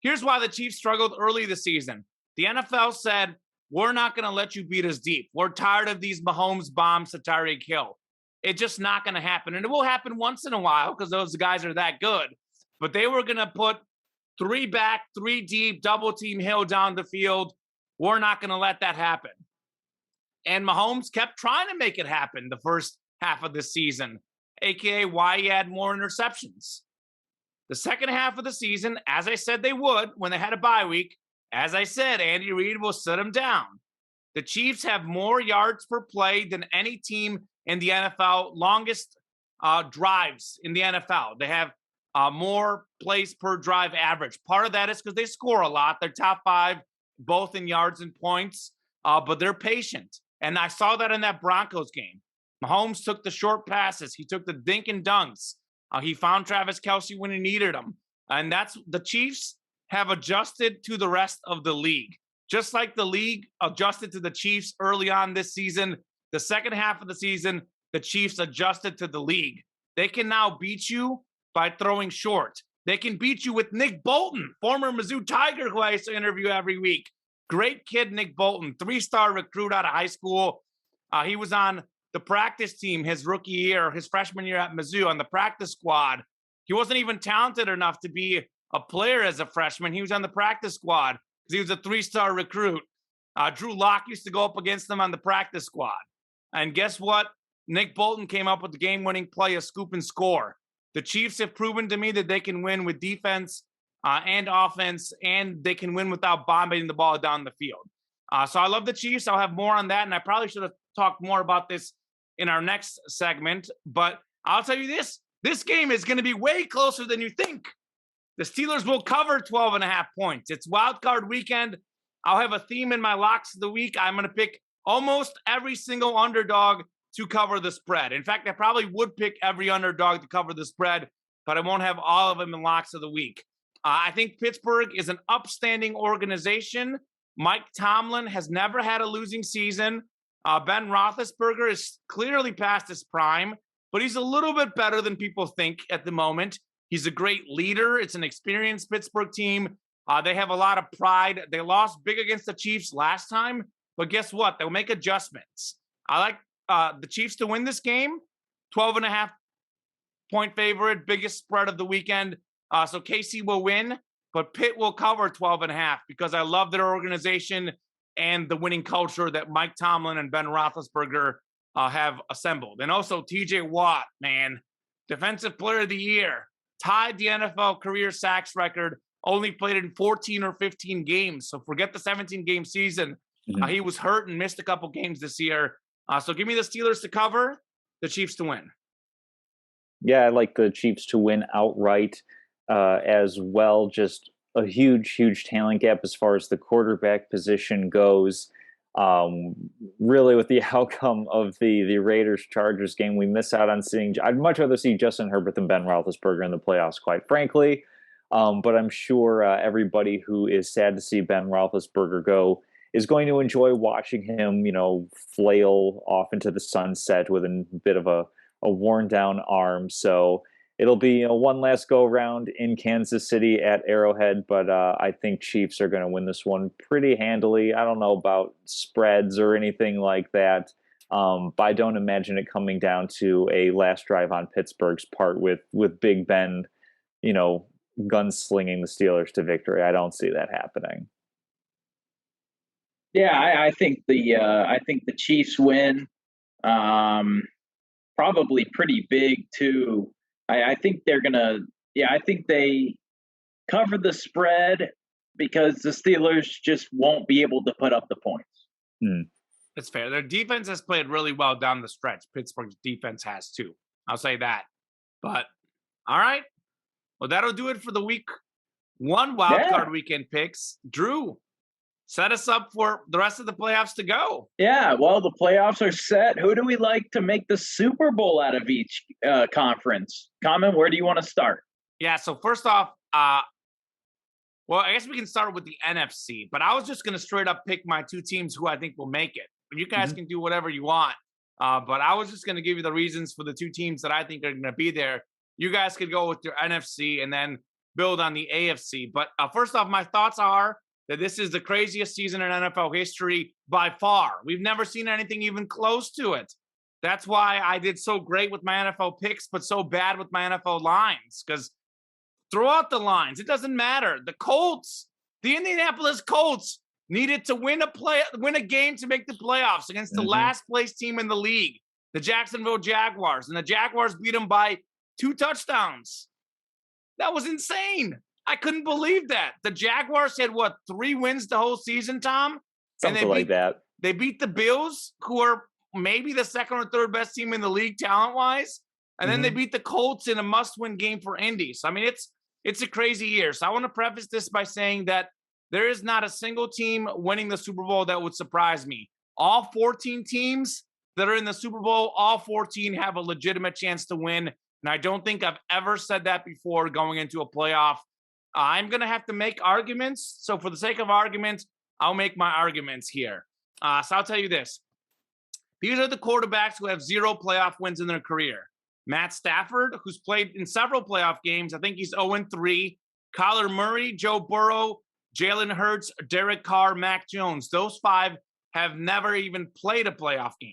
Here's why the Chiefs struggled early this season. The NFL said, we're not going to let you beat us deep. We're tired of these Mahomes bombs to Tyreek Hill. It's just not going to happen. And it will happen once in a while because those guys are that good. But they were going to put 3 back, 3 deep, double team Hill down the field. We're not going to let that happen. And Mahomes kept trying to make it happen the first half of the season, a.k.a. why he had more interceptions. The second half of the season, as I said they would when they had a bye week, as I said, Andy Reid will sit them down. The Chiefs have more yards per play than any team in the NFL, longest drives in the NFL. They have more plays per drive average. Part of that is because they score a lot. They're top 5, both in yards and points, but they're patient. And I saw that in that Broncos game. Mahomes took the short passes. He took the dink and dunks. He found Travis Kelce when he needed him. And that's the Chiefs have adjusted to the rest of the league. Just like the league adjusted to the Chiefs early on this season, the second half of the season, the Chiefs adjusted to the league. They can now beat you by throwing short. They can beat you with Nick Bolton, former Mizzou Tiger, who I used to interview every week. Great kid, Nick Bolton, 3-star recruit out of high school. He was on the practice team his rookie year, his freshman year at Mizzou on the practice squad. He wasn't even talented enough to be a player as a freshman. He was on the practice squad because he was a 3-star recruit. Drew Lock used to go up against them on the practice squad. And guess what? Nick Bolton came up with the game-winning play, a scoop and score. The Chiefs have proven to me that they can win with defense and offense, and they can win without bombing the ball down the field. So I love the Chiefs. I'll have more on that, and I probably should have talked more about this in our next segment. But I'll tell you this. This game is going to be way closer than you think. The Steelers will cover 12.5 points. It's wild card weekend. I'll have a theme in my locks of the week. I'm going to pick almost every single underdog to cover the spread. In fact, I probably would pick every underdog to cover the spread, but I won't have all of them in locks of the week. I think Pittsburgh is an upstanding organization. Mike Tomlin has never had a losing season. Ben Roethlisberger is clearly past his prime, but he's a little bit better than people think at the moment. He's a great leader. It's an experienced Pittsburgh team. They have a lot of pride. They lost big against the Chiefs last time, but guess what? They'll make adjustments. I like the Chiefs to win this game. 12.5 point favorite, biggest spread of the weekend. So KC will win, but Pitt will cover 12.5 because I love their organization and the winning culture that Mike Tomlin and Ben Roethlisberger have assembled. And also TJ Watt, man, defensive player of the year, tied the NFL career sacks record, only played in 14 or 15 games. So forget the 17-game season. Mm-hmm. He was hurt and missed a couple games this year. So give me the Steelers to cover, the Chiefs to win. Yeah, I like the Chiefs to win outright as well. Just a huge, huge talent gap as far as the quarterback position goes. Really, with the outcome of the Raiders-Chargers game, we miss out on seeing. I'd much rather see Justin Herbert than Ben Roethlisberger in the playoffs, quite frankly. But I'm sure everybody who is sad to see Ben Roethlisberger go is going to enjoy watching him, flail off into the sunset with a bit of a worn-down arm. So it'll be one last go-around in Kansas City at Arrowhead, but I think Chiefs are going to win this one pretty handily. I don't know about spreads or anything like that, but I don't imagine it coming down to a last drive on Pittsburgh's part with Big Ben, gunslinging the Steelers to victory. I don't see that happening. Yeah, I think the Chiefs win, probably pretty big too. I think they're gonna. Yeah, I think they cover the spread because the Steelers just won't be able to put up the points. That's fair. Their defense has played really well down the stretch. Pittsburgh's defense has too. I'll say that. But all right. Well, that'll do it for the week one wildcard weekend picks. Drew, set us up for the rest of the playoffs to go. Yeah, well, the playoffs are set. Who do we like to make the Super Bowl out of each conference? Common, where do you want to start? Yeah, so first off, well, I guess we can start with the NFC, but I was just going to straight up pick my two teams who I think will make it. You guys can do whatever you want, but I was just going to give you the reasons for the two teams that I think are going to be there. You guys could go with your NFC and then build on the AFC. But first off, my thoughts are that this is the craziest season in NFL history by far. We've never seen anything even close to it. That's why I did so great with my NFL picks, but so bad with my NFL lines. Because throw out the lines. It doesn't matter. The Indianapolis Colts needed to win a game to make the playoffs against the last place team in the league, the Jacksonville Jaguars. And the Jaguars beat them by 2 touchdowns. That was insane. I couldn't believe that. The Jaguars had, 3 wins the whole season, Tom? Something like that. They beat the Bills, who are maybe the second or third best team in the league talent-wise. And then they beat the Colts in a must-win game for Indy. So, I mean, it's a crazy year. So I want to preface this by saying that there is not a single team winning the Super Bowl that would surprise me. All 14 teams that are in the Super Bowl, all 14 have a legitimate chance to win. And I don't think I've ever said that before going into a playoff. I'm going to have to make arguments. So for the sake of argument, I'll make my arguments here. So I'll tell you this. These are the quarterbacks who have 0 playoff wins in their career. Matt Stafford, who's played in several playoff games. I think he's 0-3. Kyler Murray, Joe Burrow, Jalen Hurts, Derek Carr, Mac Jones. Those 5 have never even played a playoff game.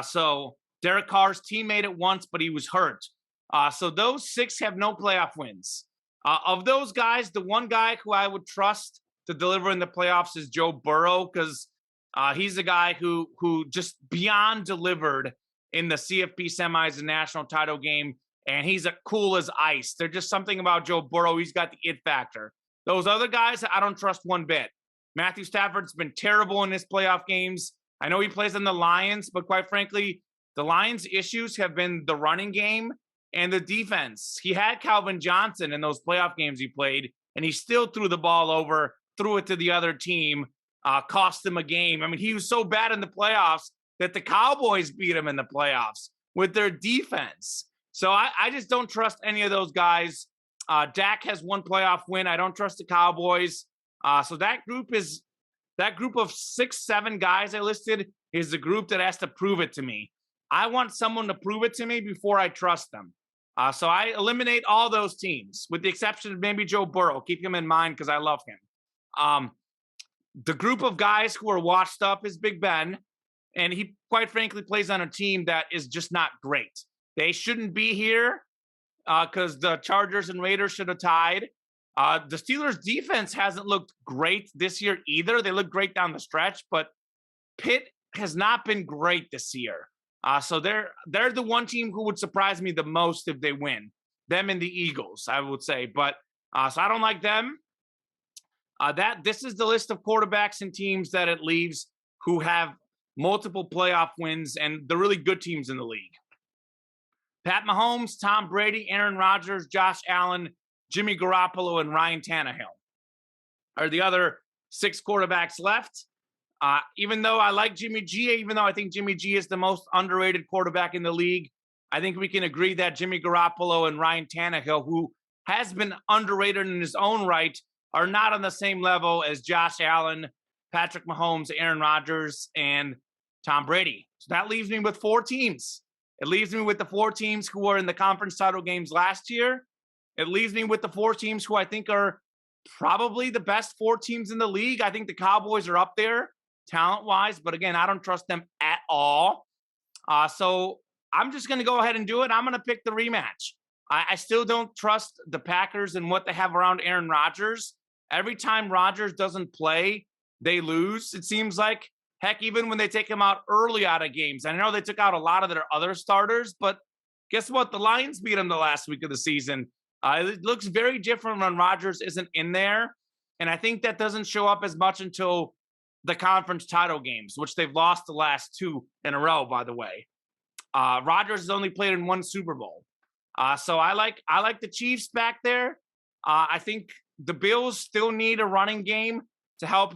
So Derek Carr's teammate at once, but he was hurt. So those 6 have no playoff wins. Of those guys, the one guy who I would trust to deliver in the playoffs is Joe Burrow, because he's a guy who just beyond delivered in the CFP semis and national title game, and he's cool as ice. There's just something about Joe Burrow. He's got the it factor. Those other guys, I don't trust one bit. Matthew Stafford's been terrible in his playoff games. I know he plays on the Lions, but quite frankly, the Lions' issues have been the running game and the defense. He had Calvin Johnson in those playoff games he played, and he still threw the ball over, threw it to the other team, cost them a game. I mean, he was so bad in the playoffs that the Cowboys beat him in the playoffs with their defense. So I just don't trust any of those guys. Dak has one playoff win. I don't trust the Cowboys. So that group of 6, 7 guys I listed is the group that has to prove it to me. I want someone to prove it to me before I trust them. So I eliminate all those teams, with the exception of maybe Joe Burrow. Keep him in mind because I love him. The group of guys who are washed up is Big Ben, and he, quite frankly, plays on a team that is just not great. They shouldn't be here because the Chargers and Raiders should have tied. The Steelers' defense hasn't looked great this year either. They look great down the stretch, but Pitt has not been great this year. So they're the one team who would surprise me the most if they win. Them and the Eagles, I would say. But so I don't like them. This is the list of quarterbacks and teams that it leaves who have multiple playoff wins and the really good teams in the league. Pat Mahomes, Tom Brady, Aaron Rodgers, Josh Allen, Jimmy Garoppolo, and Ryan Tannehill are the other 6 quarterbacks left. Even though I like Jimmy G, even though I think Jimmy G is the most underrated quarterback in the league, I think we can agree that Jimmy Garoppolo and Ryan Tannehill, who has been underrated in his own right, are not on the same level as Josh Allen, Patrick Mahomes, Aaron Rodgers, and Tom Brady. So that leaves me with 4 teams. It leaves me with the 4 teams who were in the conference title games last year. It leaves me with the 4 teams who I think are probably the best 4 teams in the league. I think the Cowboys are up there talent-wise, but again, I don't trust them at all. So I'm just going to go ahead and do it. I'm going to pick the rematch. I still don't trust the Packers and what they have around Aaron Rodgers. Every time Rodgers doesn't play, they lose, it seems like. Heck, even when they take him out early out of games. I know they took out a lot of their other starters, but guess what? The Lions beat them the last week of the season. It looks very different when Rodgers isn't in there. And I think that doesn't show up as much until the conference title games, which they've lost the last 2 in a row, by the way. Rodgers has only played in 1 Super Bowl. So I like the Chiefs back there. I think the Bills still need a running game to help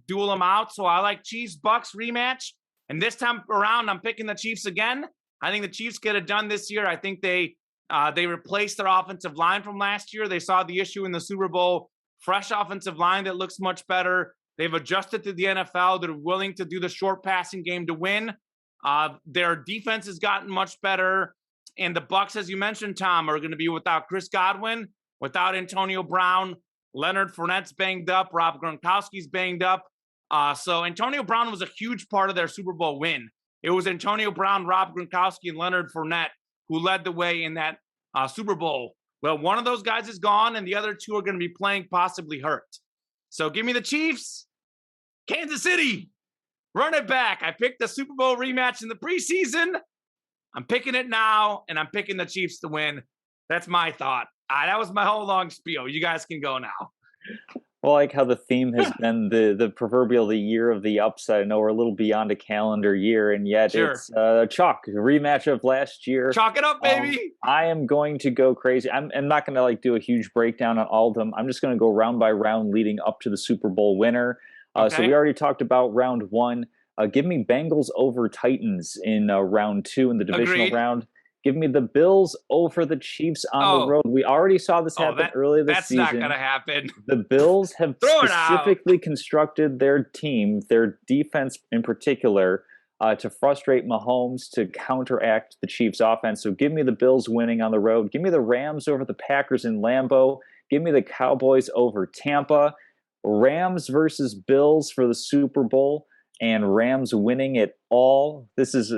duel them out. So I like Chiefs Bucks rematch. And this time around, I'm picking the Chiefs again. I think the Chiefs get it done this year. I think they replaced their offensive line from last year. They saw the issue in the Super Bowl. Fresh offensive line that looks much better. They've adjusted to the NFL. They're willing to do the short passing game to win. Their defense has gotten much better. And the Bucks, as you mentioned, Tom, are going to be without Chris Godwin, without Antonio Brown. Leonard Fournette's banged up. Rob Gronkowski's banged up. So Antonio Brown was a huge part of their Super Bowl win. It was Antonio Brown, Rob Gronkowski, and Leonard Fournette who led the way in that Super Bowl. Well, one of those guys is gone, and the other 2 are going to be playing possibly hurt. So give me the Chiefs. Kansas City, run it back. I picked the Super Bowl rematch in the preseason. I'm picking it now, and I'm picking the Chiefs to win. That's my thought. That was my whole long spiel. You guys can go now. Well, I like how the theme has been the proverbial the year of the upset. I know we're a little beyond a calendar year, and yet it's chalk, a rematch of last year. Chalk it up, baby. I am going to go crazy. I'm not going to do a huge breakdown on all of them. I'm just going to go round by round leading up to the Super Bowl winner. Okay. So we already talked about round 1. Give me Bengals over Titans in round 2 in the divisional round. Give me the Bills over the Chiefs on the road. We already saw this happen earlier this season. That's not going to happen. The Bills have specifically constructed their team, their defense in particular, to frustrate Mahomes, to counteract the Chiefs' offense. So give me the Bills winning on the road. Give me the Rams over the Packers in Lambeau. Give me the Cowboys over Tampa. Rams versus Bills for the Super Bowl. and Rams winning it all. This is,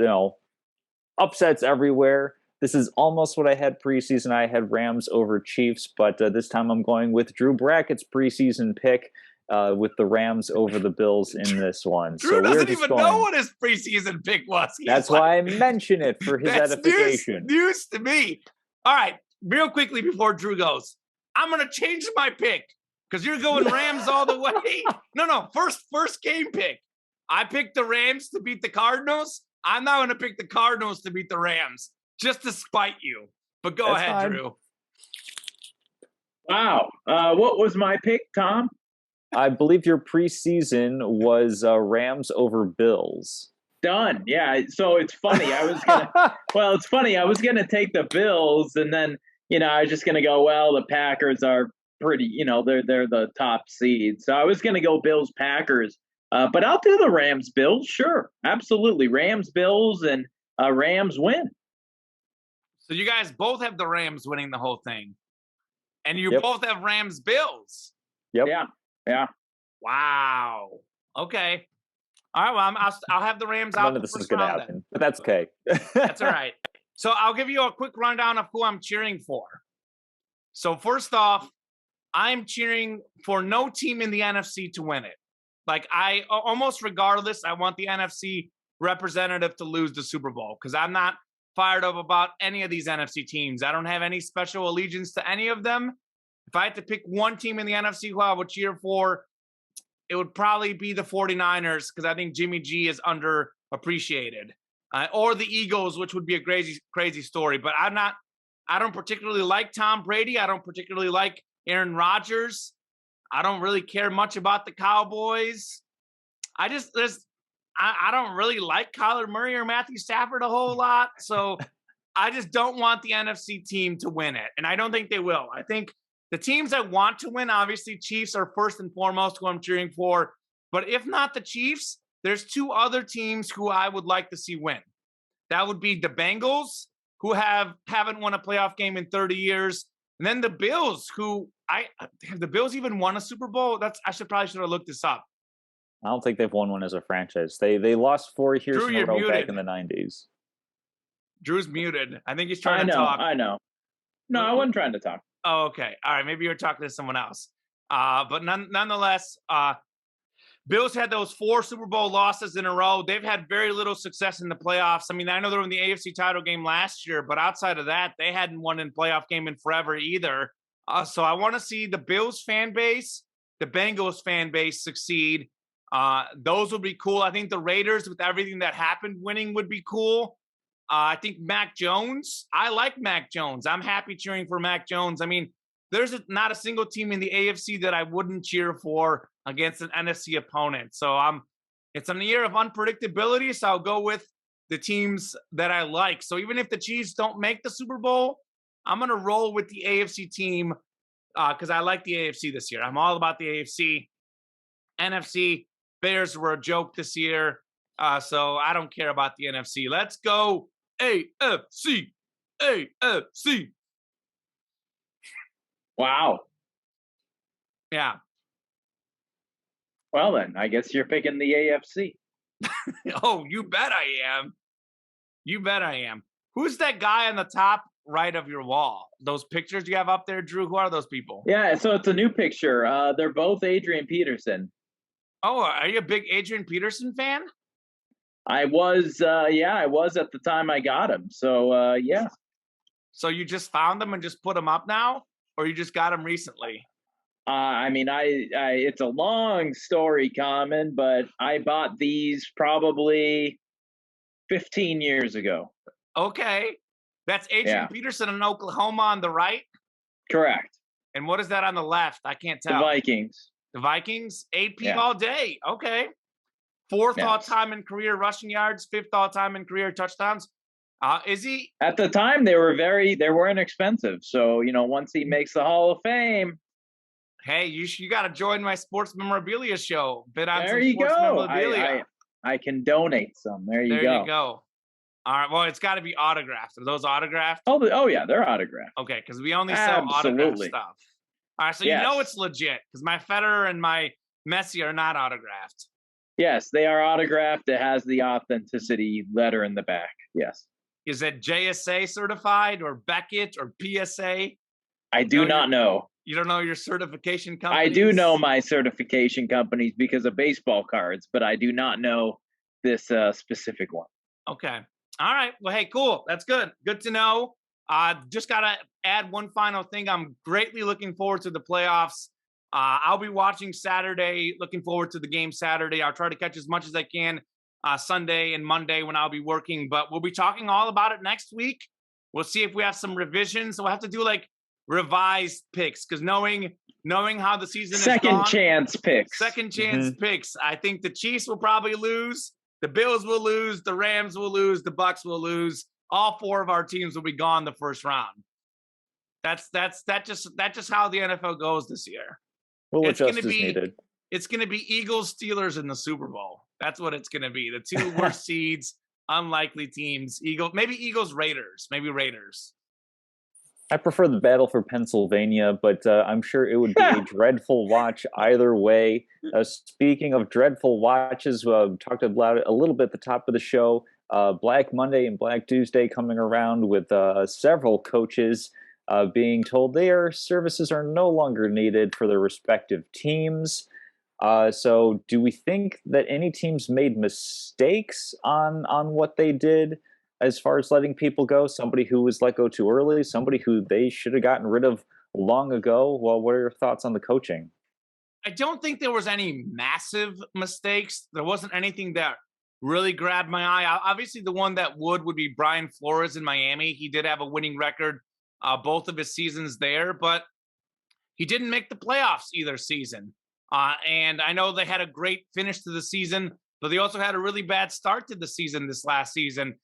upsets everywhere. This is almost what I had preseason. I had Rams over Chiefs, but this time I'm going with Drew Brackett's preseason pick with the Rams over the Bills in this one. Drew doesn't even know what his preseason pick was. That's why I mention it, for his edification. News to me. All right, real quickly before Drew goes, I'm going to change my pick because you're going Rams all the way. No, first game pick. I picked the Rams to beat the Cardinals. I'm now going to pick the Cardinals to beat the Rams just to spite you. But go ahead, fine. Drew. Wow. What was my pick, Tom? I believe your preseason was Rams over Bills. Done. Yeah. So it's funny. It's funny. I was gonna take the Bills, and then I was just gonna go. Well, the Packers are pretty. They're the top seed. So I was gonna go Bills Packers. But I'll do the Rams Bills. Sure, absolutely. Rams Bills, and Rams win. So you guys both have the Rams winning the whole thing, and you both have Rams Bills. Yep. Yeah. Wow. Okay. All right. Well, I'll have the Rams out. None of this is going to happen, but that's okay. That's all right. So I'll give you a quick rundown of who I'm cheering for. So first off, I'm cheering for no team in the NFC to win it. Like, I almost regardless, I want the NFC representative to lose the Super Bowl because I'm not fired up about any of these NFC teams. I don't have any special allegiance to any of them. If I had to pick one team in the NFC who I would cheer for, it would probably be the 49ers because I think Jimmy G is underappreciated. Or the Eagles, which would be a crazy story. But I don't particularly like Tom Brady. I don't particularly like Aaron Rodgers. I don't really care much about the Cowboys. I don't really like Kyler Murray or Matthew Stafford a whole lot. So I just don't want the NFC team to win it. And I don't think they will. I think the teams I want to win, obviously Chiefs are first and foremost who I'm cheering for. But if not the Chiefs, there's two other teams who I would like to see win. That would be the Bengals, who haven't won a playoff game in 30 years. And then the Bills, who have the Bills even won a Super Bowl? I should have looked this up. I don't think they've won one as a franchise. They lost 4 years Drew, in a row back in the 90s. Drew's muted. I think he's trying to talk. I know. No, I wasn't trying to talk. Oh, okay. All right. Maybe you're talking to someone else. But nonetheless, Bills had those 4 Super Bowl losses in a row. They've had very little success in the playoffs. I mean, I know they were in the AFC title game last year, but outside of that, they hadn't won a playoff game in forever either. So I want to see the Bills fan base, the Bengals fan base succeed. Those would be cool. I think the Raiders, with everything that happened, winning would be cool. I think Mac Jones. I like Mac Jones. I'm happy cheering for Mac Jones. I mean, there's not a single team in the AFC that I wouldn't cheer for against an NFC opponent. So it's a year of unpredictability. So I'll go with the teams that I like. So even if the Chiefs don't make the Super Bowl, I'm going to roll with the AFC team because I like the AFC this year. I'm all about the AFC. NFC, Bears were a joke this year. So I don't care about the NFC. Let's go AFC. AFC. Wow. Yeah. Well, then, I guess you're picking the AFC. Oh, you bet I am. You bet I am. Who's that guy on the top right of your wall? Those pictures you have up there, Drew? Who are those people? Yeah, so it's a new picture. They're both Adrian Peterson. Oh, are you a big Adrian Peterson fan? I was at the time I got him. So, yeah. So you just found them and just put them up now? Or you just got them recently? I mean, it's a long story, Common, but I bought these probably 15 years ago. Okay. That's Adrian Peterson in Oklahoma on the right? Correct. And what is that on the left? I can't tell. The Vikings. The Vikings? AP all day. Okay. 4th all-time in career rushing yards, 5th all-time in career touchdowns. Is he? At the time, they were inexpensive. So, once he makes the Hall of Fame. Hey, you got to join my sports memorabilia show. Bid on there some you sports go. memorabilia. I can donate some. There you go. There you go. All right. Well, it's got to be autographed. Are those autographed? Oh yeah, they're autographed. Okay, because we only sell autographed stuff. All right, so you know it's legit because my Federer and my Messi are not autographed. Yes, they are autographed. It has the authenticity letter in the back. Yes. Is it JSA certified or Beckett or PSA? I do not know. You don't know your certification companies? I do know my certification companies because of baseball cards, but I do not know this specific one. Okay. All right. Well, hey, cool. That's good. Good to know. Just got to add one final thing. I'm greatly looking forward to the playoffs. I'll be watching Saturday, looking forward to the game Saturday. I'll try to catch as much as I can Sunday and Monday when I'll be working, but we'll be talking all about it next week. We'll see if we have some revisions. So we'll have to do like revised picks because knowing how the season is second chance picks. Second chance picks. I think the Chiefs will probably lose. The Bills will lose. The Rams will lose. The Bucks will lose. All four of our teams will be gone the first round. That's just how the NFL goes this year. We'll adjust as needed. It's going to be Eagles Steelers in the Super Bowl. That's what it's going to be. The two worst seeds, unlikely teams. Maybe Eagles Raiders. Maybe Raiders. I prefer the battle for Pennsylvania, but I'm sure it would be a dreadful watch either way. Speaking of dreadful watches, talked about it a little bit at the top of the show. Black Monday and Black Tuesday coming around with several coaches being told their services are no longer needed for their respective teams. So do we think that any teams made mistakes on what they did as far as letting people go? Somebody who was let go too early, somebody who they should have gotten rid of long ago? Well, what are your thoughts on the coaching? I don't think there was any massive mistakes. There wasn't anything that really grabbed my eye. Obviously, the one that would be Brian Flores in Miami. He did have a winning record both of his seasons there, but he didn't make the playoffs either season. And I know they had a great finish to the season, but they also had a really bad start to the season this last season.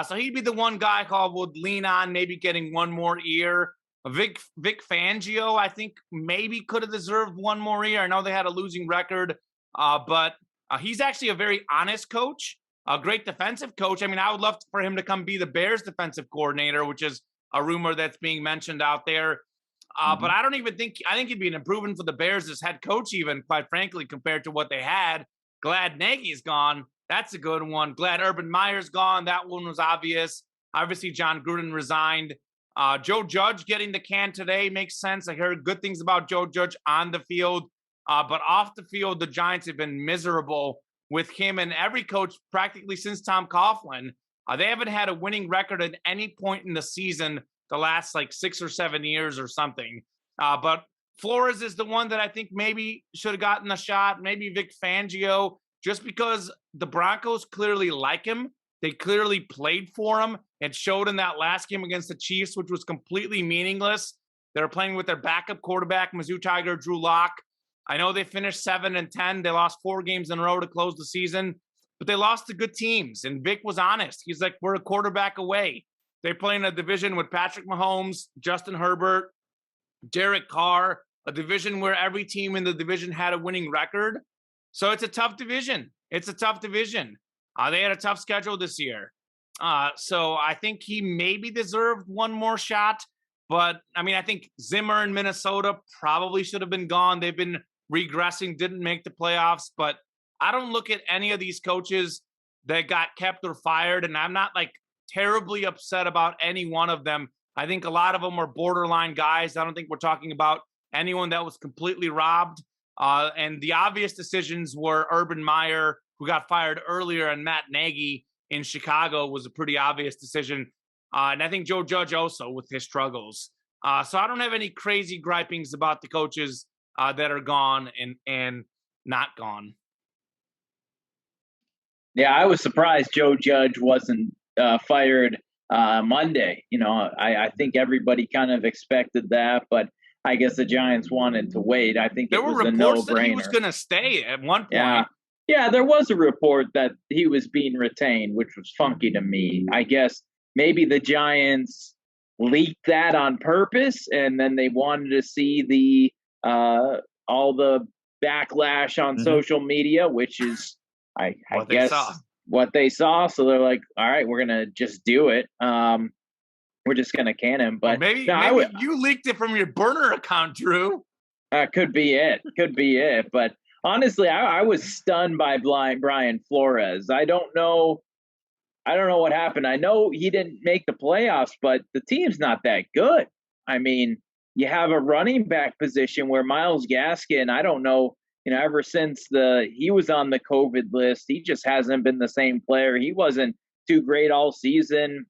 So he'd be the one guy I would lean on, maybe getting one more year. Vic Fangio, I think maybe could have deserved one more year. I know they had a losing record, but he's actually a very honest coach, a great defensive coach. I mean, I would love for him to come be the Bears defensive coordinator, which is a rumor that's being mentioned out there. But I think he'd be an improvement for the Bears as head coach, even, quite frankly, compared to what they had. Glad Nagy's gone. That's a good one. Glad Urban Meyer's gone. That one was obvious. Obviously, John Gruden resigned. Joe Judge getting the can today makes sense. I heard good things about Joe Judge on the field. But off the field, the Giants have been miserable with him and every coach practically since Tom Coughlin. They haven't had a winning record at any point in the season the last 6 or 7 years or something. But Flores is the one that I think maybe should have gotten a shot. Maybe Vic Fangio, just because the Broncos clearly like him. They clearly played for him and showed in that last game against the Chiefs, which was completely meaningless. They were playing with their backup quarterback, Mizzou Tiger Drew Lock. I know they finished 7-10. They lost 4 games in a row to close the season, but they lost to good teams. And Vic was honest. He's like, we're a quarterback away. They play in a division with Patrick Mahomes, Justin Herbert, Derek Carr, a division where every team in the division had a winning record. So it's a tough division. They had a tough schedule this year. So I think he maybe deserved one more shot. But, I mean, I think Zimmer in Minnesota probably should have been gone. They've been regressing, didn't make the playoffs. But I don't look at any of these coaches that got kept or fired, and I'm not, terribly upset about any one of them. I think a lot of them were borderline guys. I don't think we're talking about anyone that was completely robbed. And the obvious decisions were Urban Meyer, who got fired earlier, and Matt Nagy in Chicago was a pretty obvious decision. And I think Joe Judge also with his struggles. So I don't have any crazy gripings about the coaches that are gone and not gone. Yeah, I was surprised Joe Judge wasn't fired Monday. I think everybody kind of expected that, but I guess the Giants wanted to wait. I think there were reports that he was going to stay at one point. Yeah, there was a report that he was being retained, which was funky to me. I guess maybe the Giants leaked that on purpose, and then they wanted to see the all the backlash on social media, which is, I guess, what they saw. So they're like, all right, we're going to just do it. We're just going to can him. But maybe you leaked it from your burner account, Drew. Could be it. But Honestly, I was stunned by Brian Flores. I don't know what happened. I know he didn't make the playoffs, but the team's not that good. I mean, you have a running back position where Myles Gaskin, I don't know, ever since he was on the COVID list, he just hasn't been the same player. He wasn't too great all season.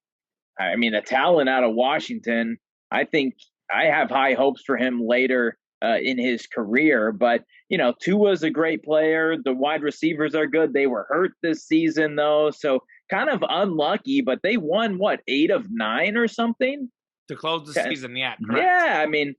I mean, a talent out of Washington. I think I have high hopes for him later in his career. But, Tua's a great player. The wide receivers are good. They were hurt this season, though. So kind of unlucky, but they won, 8 of 9 or something? To close the season, yeah, correct. Yeah, I mean,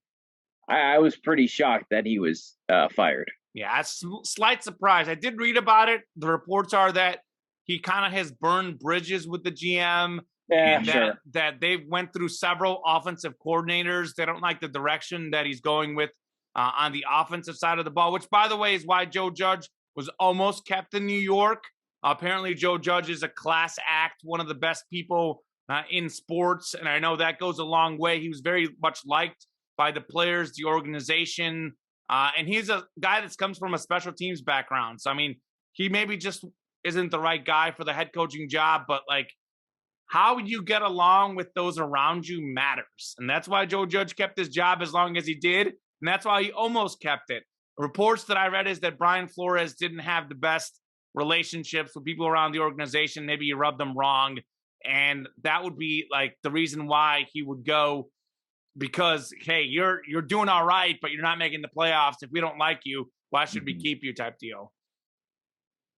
I was pretty shocked that he was fired. Yeah, it's a slight surprise. I did read about it. The reports are that he kind of has burned bridges with the GM. Yeah, and that they went through several offensive coordinators. They don't like the direction that he's going with on the offensive side of the ball, which, by the way, is why Joe Judge was almost kept in New York. Apparently, Joe Judge is a class act, one of the best people in sports, and I know that goes a long way. He was very much liked by the players, the organization, and he's a guy that comes from a special teams background. So, I mean, he maybe just isn't the right guy for the head coaching job, but, like, how you get along with those around you matters. And that's why Joe Judge kept his job as long as he did, and that's why he almost kept it. Reports that I read is that Brian Flores didn't have the best relationships with people around the organization. Maybe he rubbed them wrong, and that would be like the reason why he would go, because, hey, you're doing all right, but you're not making the playoffs. If we don't like you, why should we keep you type deal?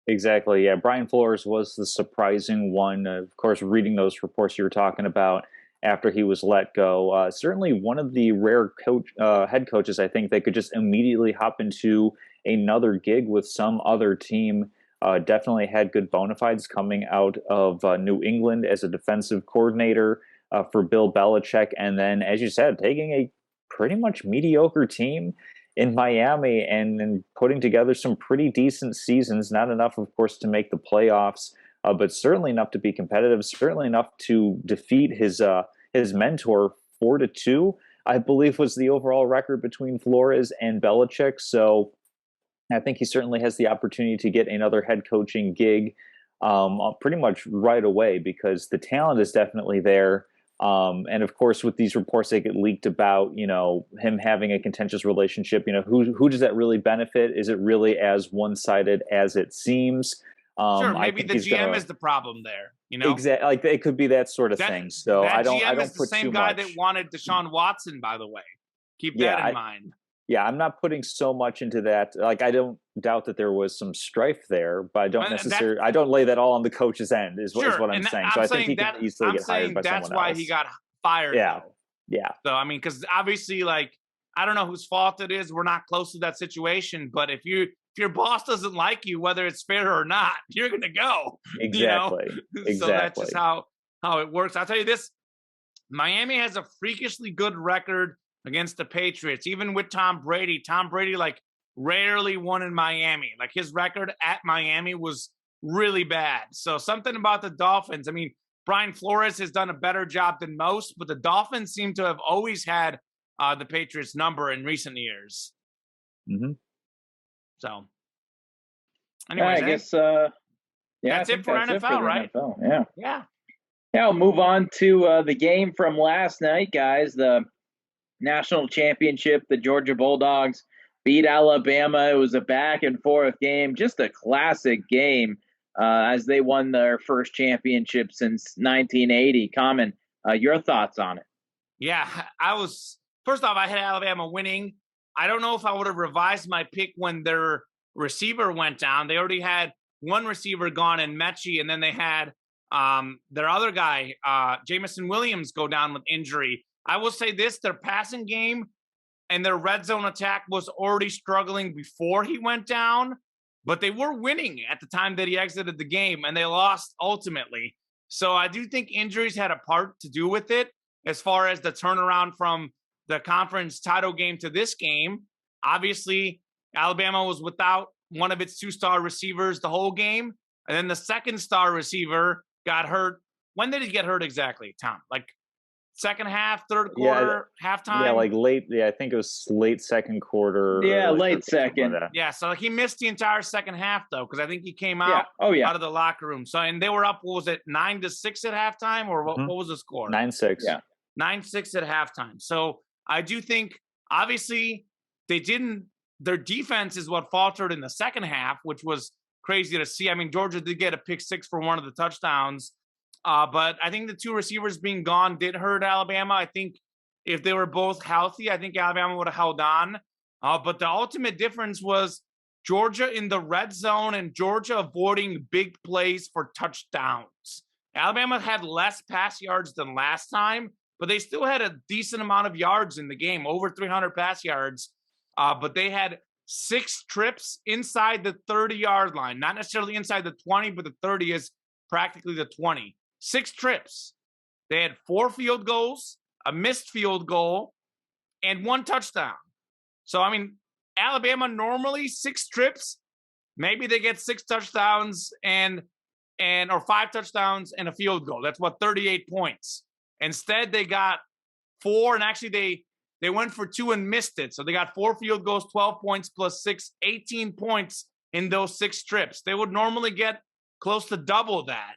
Exactly. Yeah. Brian Flores was the surprising one. Of course, reading those reports you were talking about after he was let go, certainly one of the rare head coaches, I think, that could just immediately hop into another gig with some other team. Definitely had good bona fides coming out of New England as a defensive coordinator for Bill Belichick. And then, as you said, taking a pretty much mediocre team in Miami and putting together some pretty decent seasons. Not enough, of course, to make the playoffs, but certainly enough to be competitive. Certainly enough to defeat his mentor 4-2, I believe, was the overall record between Flores and Belichick. So I think he certainly has the opportunity to get another head coaching gig pretty much right away, because the talent is definitely there. And of course, with these reports that get leaked about, him having a contentious relationship, who does that really benefit? Is it really as one-sided as it seems? Sure, maybe the GM is the problem there. Exactly, like it could be that sort of thing. So I don't is put the same too guy much. that wanted Deshaun Watson, by the way. Keep that in mind. Yeah, I'm not putting so much into that. Like, I don't doubt that there was some strife there, but I don't necessarily. I don't lay that all on the coach's end. Is what I'm saying. So I think he can easily get hired by someone else. That's why he got fired. Yeah, though. yeah. So I mean, because obviously, like, I don't know whose fault it is. We're not close to that situation, but if your boss doesn't like you, whether it's fair or not, you're going to go. Exactly. Exactly. So that's just how it works. I'll tell you this: Miami has a freakishly good record against the Patriots, even with Tom Brady. Tom Brady, like, rarely won in Miami. Like, his record at Miami was really bad. So something about the Dolphins. I mean, Brian Flores has done a better job than most, but the Dolphins seem to have always had the Patriots number in recent years. Mm-hmm. So, anyways, I guess that's it for NFL, right? NFL. Yeah. I'll move on to the game from last night, guys. The national championship. The Georgia Bulldogs beat Alabama. It was a back and forth game, just a classic game as they won their first championship since 1980. Common, your thoughts on it? Yeah, first off, I had Alabama winning. I don't know if I would have revised my pick when their receiver went down. They already had one receiver gone in Mechie, and then they had their other guy, Jamison Williams, go down with injury. I will say this: their passing game and their red zone attack was already struggling before he went down, but they were winning at the time that he exited the game, and they lost ultimately. So I do think injuries had a part to do with it as far as the turnaround from the conference title game to this game. Obviously, Alabama was without one of its two-star receivers the whole game, and then the second-star receiver got hurt. When did he get hurt exactly, Tom? Like second half, third quarter, halftime. Yeah, like late. Yeah, I think it was late second quarter. Yeah, like, late second. Like yeah, so he missed the entire second half though, because I think he came out out of the locker room. So and they were up. What was it, 9-6 at halftime, or what was the score? 9-6. Yeah, 9-6 at halftime. So I do think obviously they didn't. Their defense is what faltered in the second half, which was crazy to see. I mean, Georgia did get a pick six for one of the touchdowns. But I think the two receivers being gone did hurt Alabama. I think if they were both healthy, I think Alabama would have held on. But the ultimate difference was Georgia in the red zone and Georgia avoiding big plays for touchdowns. Alabama had less pass yards than last time, but they still had a decent amount of yards in the game, over 300 pass yards. But they had 6 trips inside the 30-yard line, not necessarily inside the 20, but the 30 is practically the 20. 6 trips. They had 4 field goals, a missed field goal, and 1 touchdown. So, I mean, Alabama normally 6 trips, maybe they get 6 touchdowns or 5 touchdowns and a field goal. That's what, 38 points. Instead, they got 4, and actually they went for 2 and missed it. So they got 4 field goals, 12 points plus 6, 18 points in those 6 trips. They would normally get close to double that.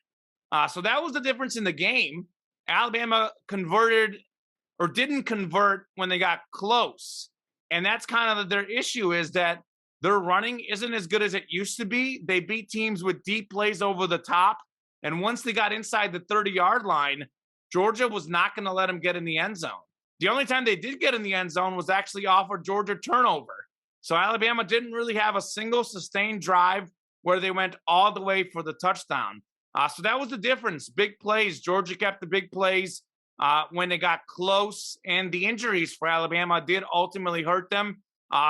So that was the difference in the game. Alabama converted or didn't convert when they got close. And that's kind of their issue, is that their running isn't as good as it used to be. They beat teams with deep plays over the top. And once they got inside the 30-yard line, Georgia was not going to let them get in the end zone. The only time they did get in the end zone was actually off a Georgia turnover. So Alabama didn't really have a single sustained drive where they went all the way for the touchdown. So that was the difference. Big plays. Georgia kept the big plays when they got close, and the injuries for Alabama did ultimately hurt them.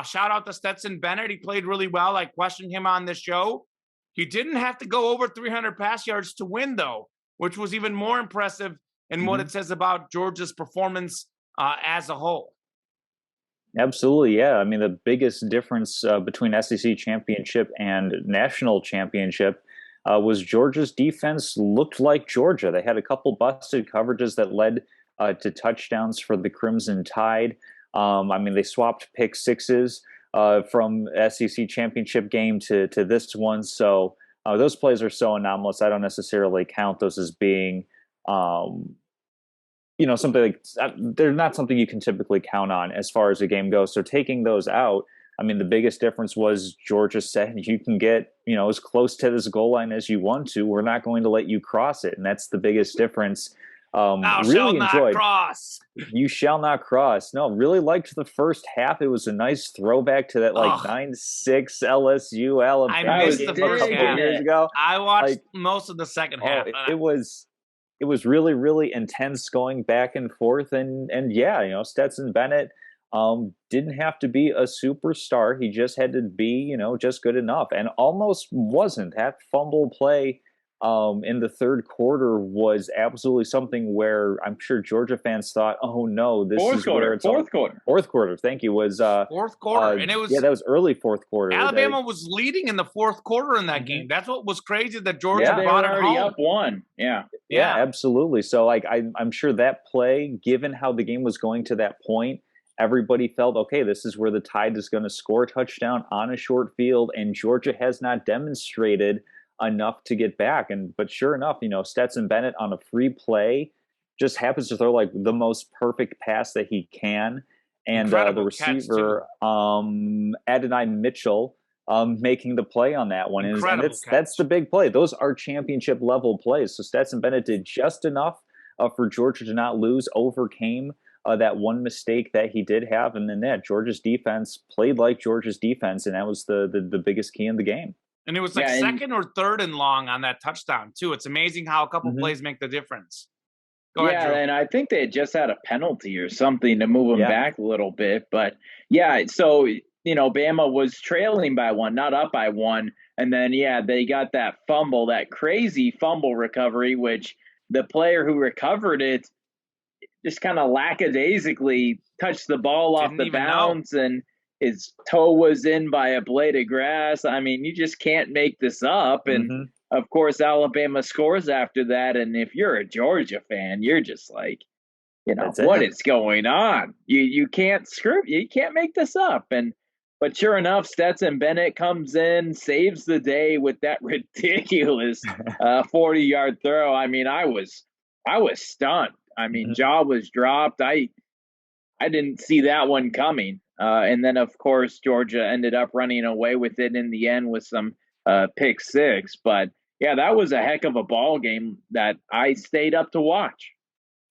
Shout out to Stetson Bennett. He played really well. I questioned him on this show. He didn't have to go over 300 pass yards to win, though, which was even more impressive in what it says about Georgia's performance as a whole. Absolutely, yeah. I mean, the biggest difference between SEC championship and national championship was Georgia's defense looked like Georgia. They had a couple busted coverages that led to touchdowns for the Crimson Tide. I mean, they swapped pick sixes from SEC championship game to this one. So those plays are so anomalous. I don't necessarily count those as being, something like, they're not something you can typically count on as far as the game goes. So taking those out, I mean, the biggest difference was Georgia said, you can get, as close to this goal line as you want to. We're not going to let you cross it. And that's the biggest difference. Thou really shalt enjoyed. not cross. You shall not cross. No, really liked the first half. It was a nice throwback to that 9-6 LSU Alabama I missed game the first a couple half. years ago. I watched most of the second half. It was really, really intense going back and forth. And yeah, Stetson Bennett didn't have to be a superstar. He just had to be, just good enough, and almost wasn't. That fumble play in the third quarter was absolutely something where I'm sure Georgia fans thought, oh no, this is where it's fourth quarter. Fourth quarter, thank you, was fourth quarter. And it was, that was early fourth quarter. Alabama was leading in the fourth quarter in that game. That's what was crazy, that Georgia brought it home. They were already up 1. Yeah, absolutely. So I'm sure that play, given how the game was going to that point, everybody felt, okay, this is where the Tide is going to score a touchdown on a short field, and Georgia has not demonstrated enough to get back. But sure enough, Stetson Bennett on a free play just happens to throw like the most perfect pass that he can, and the receiver Adonai Mitchell making the play on that one. And that's the big play. Those are championship level plays. So Stetson Bennett did just enough for Georgia to not lose, overcame that one mistake that he did have, and then Georgia's defense played like Georgia's defense, and that was the biggest key in the game. And it was like second or third and long on that touchdown too. It's amazing how a couple plays make the difference. Go ahead, Drew. And I think they had just had a penalty or something to move them back a little bit. But so Bama was trailing by 1, not up by 1, and then they got that fumble, that crazy fumble recovery, which the player who recovered it just kind of lackadaisically touched the ball off the bounce, and his toe was in by a blade of grass. I mean, you just can't make this up. And of course, Alabama scores after that. And if you're a Georgia fan, you're just like, That's what it. is going on? You can't script, you can't make this up. But sure enough, Stetson Bennett comes in, saves the day with that ridiculous 40-yard throw. I mean, I was stunned. I mean, Mhm. jaw was dropped. I didn't see that one coming. And then, of course, Georgia ended up running away with it in the end with some pick six. But yeah, that was a heck of a ball game that I stayed up to watch.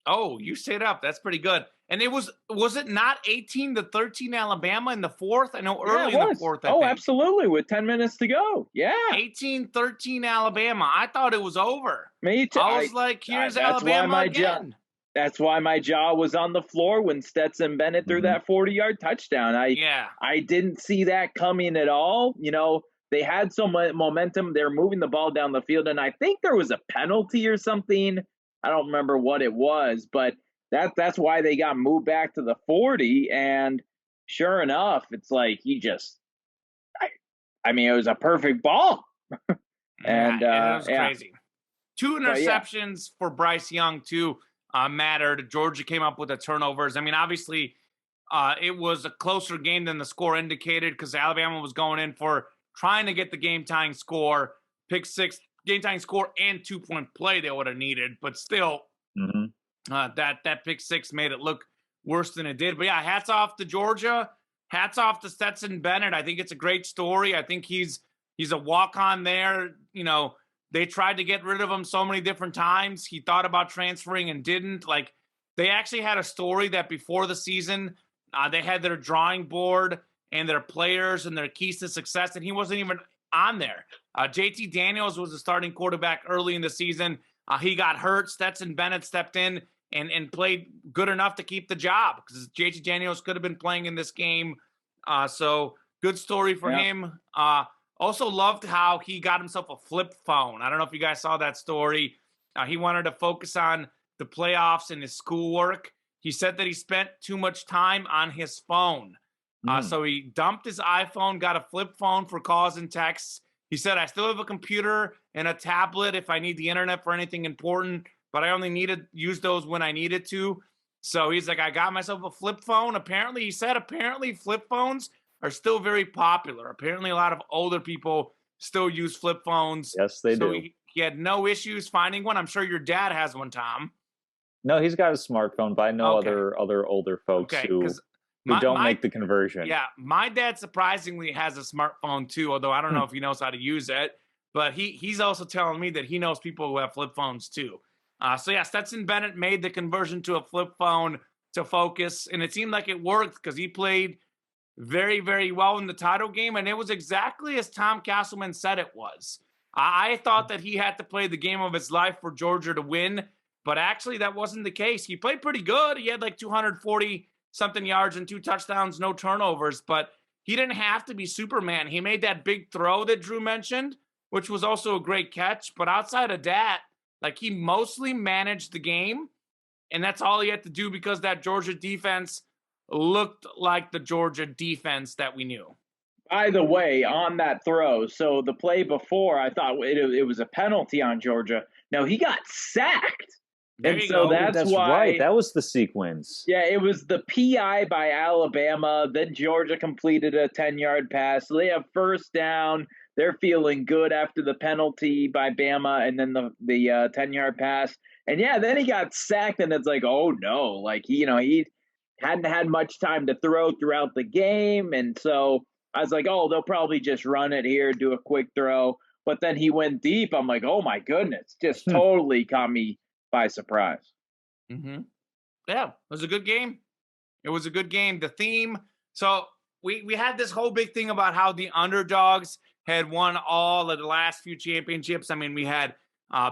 Oh, you stayed up. That's pretty good. And was it not 18-13 Alabama in the fourth? I know Yeah, it early in the was. fourth, I Oh, think. absolutely. With 10 minutes to go. Yeah, 18-13 Alabama. I thought it was over. me too. I was like, here's That's why Alabama my jaw. again. That's why my jaw was on the floor when Stetson Bennett threw Mhm. that 40-yard touchdown. Yeah. I didn't see that coming at all. They had some momentum. They were moving the ball down the field, and I think there was a penalty or something. I don't remember what it was, but that's why they got moved back to the 40. And sure enough, it's like I mean, it was a perfect ball. Yeah, And it was yeah, crazy. Two but yeah, interceptions for Bryce Young, too, mattered. Georgia came up with the turnovers. I mean, obviously, it was a closer game than the score indicated because Alabama was going in for trying to get the game tying score, pick six, game tying score, and 2-point play they would have needed. But still, Mhm. that pick six made it look worse than it did. But yeah, hats off to Georgia. Hats off to Stetson Bennett. I think it's a great story. I think he's a walk on there. They tried to get rid of him so many different times. He thought about transferring and didn't. Like, they actually had a story that before the season, they had their drawing board and their players and their keys to success, and he wasn't even on there. JT Daniels was the starting quarterback early in the season. He got hurt. Stetson Bennett stepped in and played good enough to keep the job because JT Daniels could have been playing in this game. So good story for yeah. him. Also loved how he got himself a flip phone. I don't know if you guys saw that story. He wanted to focus on the playoffs and his schoolwork. He said that he spent too much time on his phone. Mm. So he dumped his iPhone, got a flip phone for calls and texts. He said, I still have a computer and a tablet if I need the internet for anything important, but I only use those when I needed to. So he's like, I got myself a flip phone. Apparently, he said, flip phones are still very popular. Apparently, a lot of older people still use flip phones. Yes, they So do. he had no issues finding one. I'm sure your dad has one, Tom. No, he's got a smartphone, but I know Okay. other older folks Okay. who Because don't my make the conversion. yeah, my dad surprisingly has a smartphone too, although I don't know if he knows how to use it. But he's also telling me that he knows people who have flip phones too. So yeah, Stetson Bennett made the conversion to a flip phone to focus, and it seemed like it worked because he played very, very well in the title game, and it was exactly as Tom Castleman said it was. I thought that he had to play the game of his life for Georgia to win, but actually that wasn't the case. He played pretty good. He had like 240 something yards and 2 touchdowns, no turnovers, but he didn't have to be Superman. He made that big throw that Drew mentioned, which was also a great catch. But outside of that, like, he mostly managed the game, and that's all he had to do because that Georgia defense looked like the Georgia defense that we knew. By the way, on that throw, so the play before, I thought it was a penalty on Georgia. No, he got sacked. There And you so go. that's why, right. That was the sequence. yeah, it was the PI by Alabama. Then Georgia completed a 10-yard pass. So they have first down. They're feeling good after the penalty by Bama and then the 10-yard pass. And yeah, then he got sacked, and it's like, oh no, like he hadn't had much time to throw throughout the game, and so I was like, oh, they'll probably just run it here, do a quick throw. But then he went deep. I'm like, oh my goodness, just totally caught me by surprise. Mm-hmm. Yeah, it was a good game. It was a good game. The theme. So we had this whole big thing about how the underdogs had won all of the last few championships. I mean, we had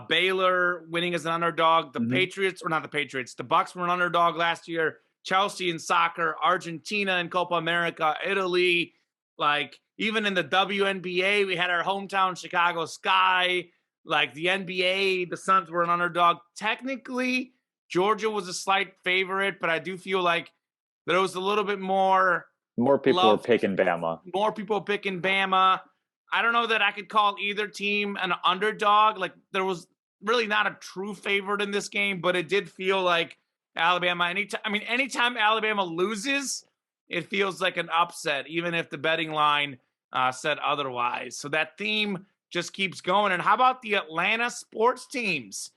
Baylor winning as an underdog. The Patriots, or not the Patriots, the Bucks were an underdog last year. Chelsea in soccer, Argentina in Copa America, Italy. Like, even in the WNBA, we had our hometown Chicago Sky. Like, the NBA, the Suns were an underdog. Technically, Georgia was a slight favorite, but I do feel like there was a little bit more people love. were picking Bama. More people picking Bama. I don't know that I could call either team an underdog. Like, there was really not a true favorite in this game, but it did feel like Alabama. Anytime Alabama loses, it feels like an upset, even if the betting line said otherwise. So that theme just keeps going. And how about the Atlanta sports teams?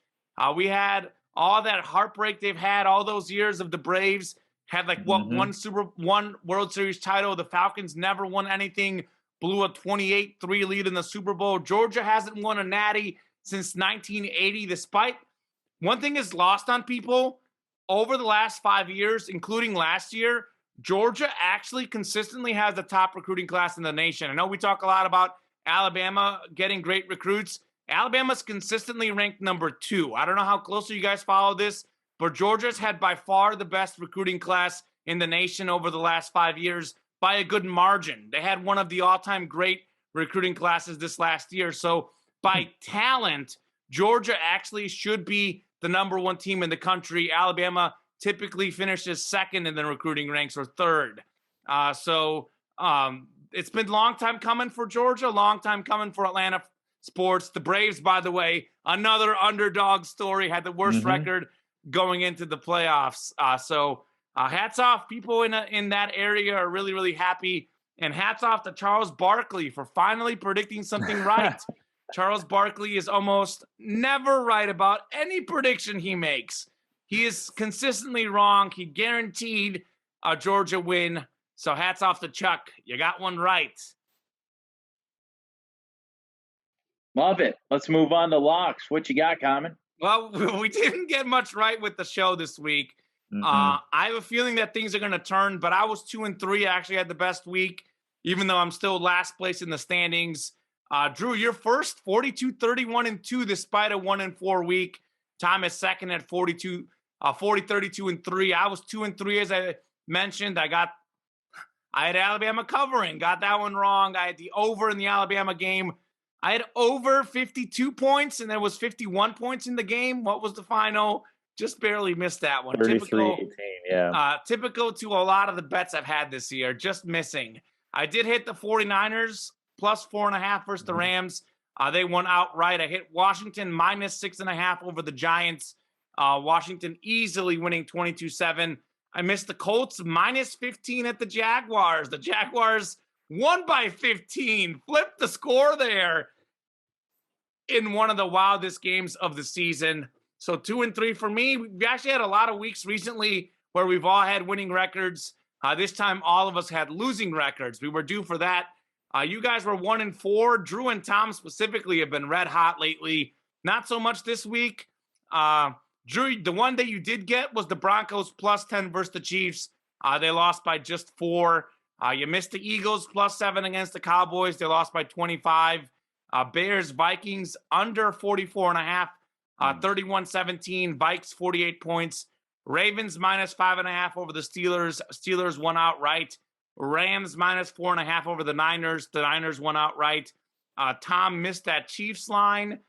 We had all that heartbreak they've had all those years of the Braves. Had one World Series title. The Falcons never won anything. Blew a 28-3 lead in the Super Bowl. Georgia hasn't won a natty since 1980. Despite one thing is lost on people over the last 5 years, including last year, Georgia actually consistently has the top recruiting class in the nation. I know we talk a lot about Alabama getting great recruits. Alabama's consistently ranked number 2. I don't know how closely you guys follow this, but Georgia's had by far the best recruiting class in the nation over the last 5 years by a good margin. They had one of the all-time great recruiting classes this last year. So by talent, Georgia actually should be the number 1 team in the country. Alabama typically finishes second in the recruiting ranks or third. It's been a long time coming for Georgia, long time coming for Atlanta sports. The Braves, by the way, another underdog story, had the worst record going into the playoffs. Hats off. People in that area are really, really happy. And hats off to Charles Barkley for finally predicting something right. Charles Barkley is almost never right about any prediction he makes. He is consistently wrong. He guaranteed a Georgia win. So hats off to Chuck. You got one right. Love it. Let's move on to locks. What you got, Common? Well, we didn't get much right with the show this week. I have a feeling that things are going to turn, but I was 2-3. I actually had the best week, even though I'm still last place in the standings. Drew, you're first, 42, 31-2, despite a 1-4 week. Tom is second at 40, 32-3. I was 2-3, as I mentioned. I had Alabama covering, got that one wrong. I had the over in the Alabama game. I had over 52 points, and there was 51 points in the game. What was the final? Just barely missed that one. 33-18, yeah. Typical to a lot of the bets I've had this year, just missing. I did hit the 49ers plus 4.5 versus the Rams. They won outright. I hit Washington minus 6.5 over the Giants. Washington easily winning 22-7. I missed the Colts minus 15 at the Jaguars. The Jaguars won by 15. Flipped the score there in one of the wildest games of the season. So 2-3 for me. We've actually had a lot of weeks recently where we've all had winning records. This time, all of us had losing records. We were due for that. You guys were 1-4. Drew and Tom specifically have been red hot lately. Not so much this week. Drew, the one that you did get was the Broncos plus 10 versus the Chiefs. They lost by just 4. You missed the Eagles plus 7 against the Cowboys. They lost by 25. Bears, Vikings under 44.5. 31-17. Vikes 48 points. Ravens minus 5.5 over the Steelers. Steelers won outright. Rams minus 4.5 over the Niners. The Niners won outright. Tom missed that Chiefs line.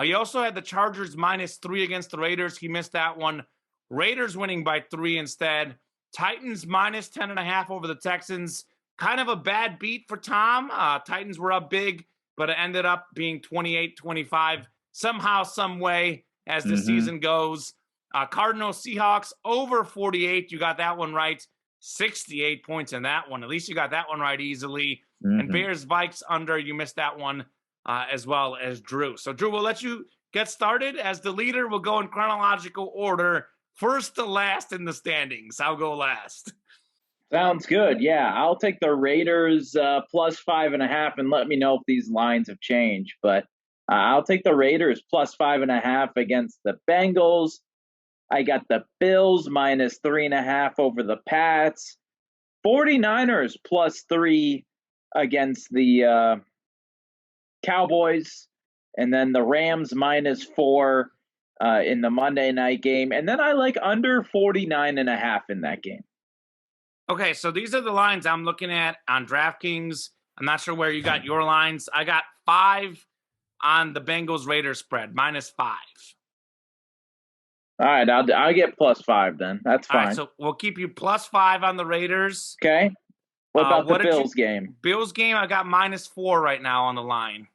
He also had the Chargers minus 3 against the Raiders. He missed that one. Raiders winning by 3 instead. Titans minus 10.5 over the Texans. Kind of a bad beat for Tom. Titans were up big, but it ended up being 28-25 somehow, some way as the season goes. Cardinals, Seahawks over 48. You got that one right. 68 points in that one. At least you got that one right easily. And Bears, Vikes under. You missed that one as well as Drew. So, Drew, we'll let you get started. As the leader, we'll go in chronological order. First to last in the standings. I'll go last. Sounds good. Yeah, I'll take the Raiders plus 5.5 and let me know if these lines have changed. But I'll take the Raiders plus 5.5 against the Bengals. I got the Bills minus 3.5 over the Pats. 49ers plus 3 against the Cowboys. And then the Rams minus 4 in the Monday night game. And then I like under 49.5 in that game. Okay, so these are the lines I'm looking at on DraftKings. I'm not sure where you got your lines. I got 5 on the Bengals-Raiders spread, minus 5. All right, I'll get plus 5 then. That's fine. All right, so we'll keep you plus 5 on the Raiders. Okay. What about the Bills game? Bills game, I got minus 4 right now on the line.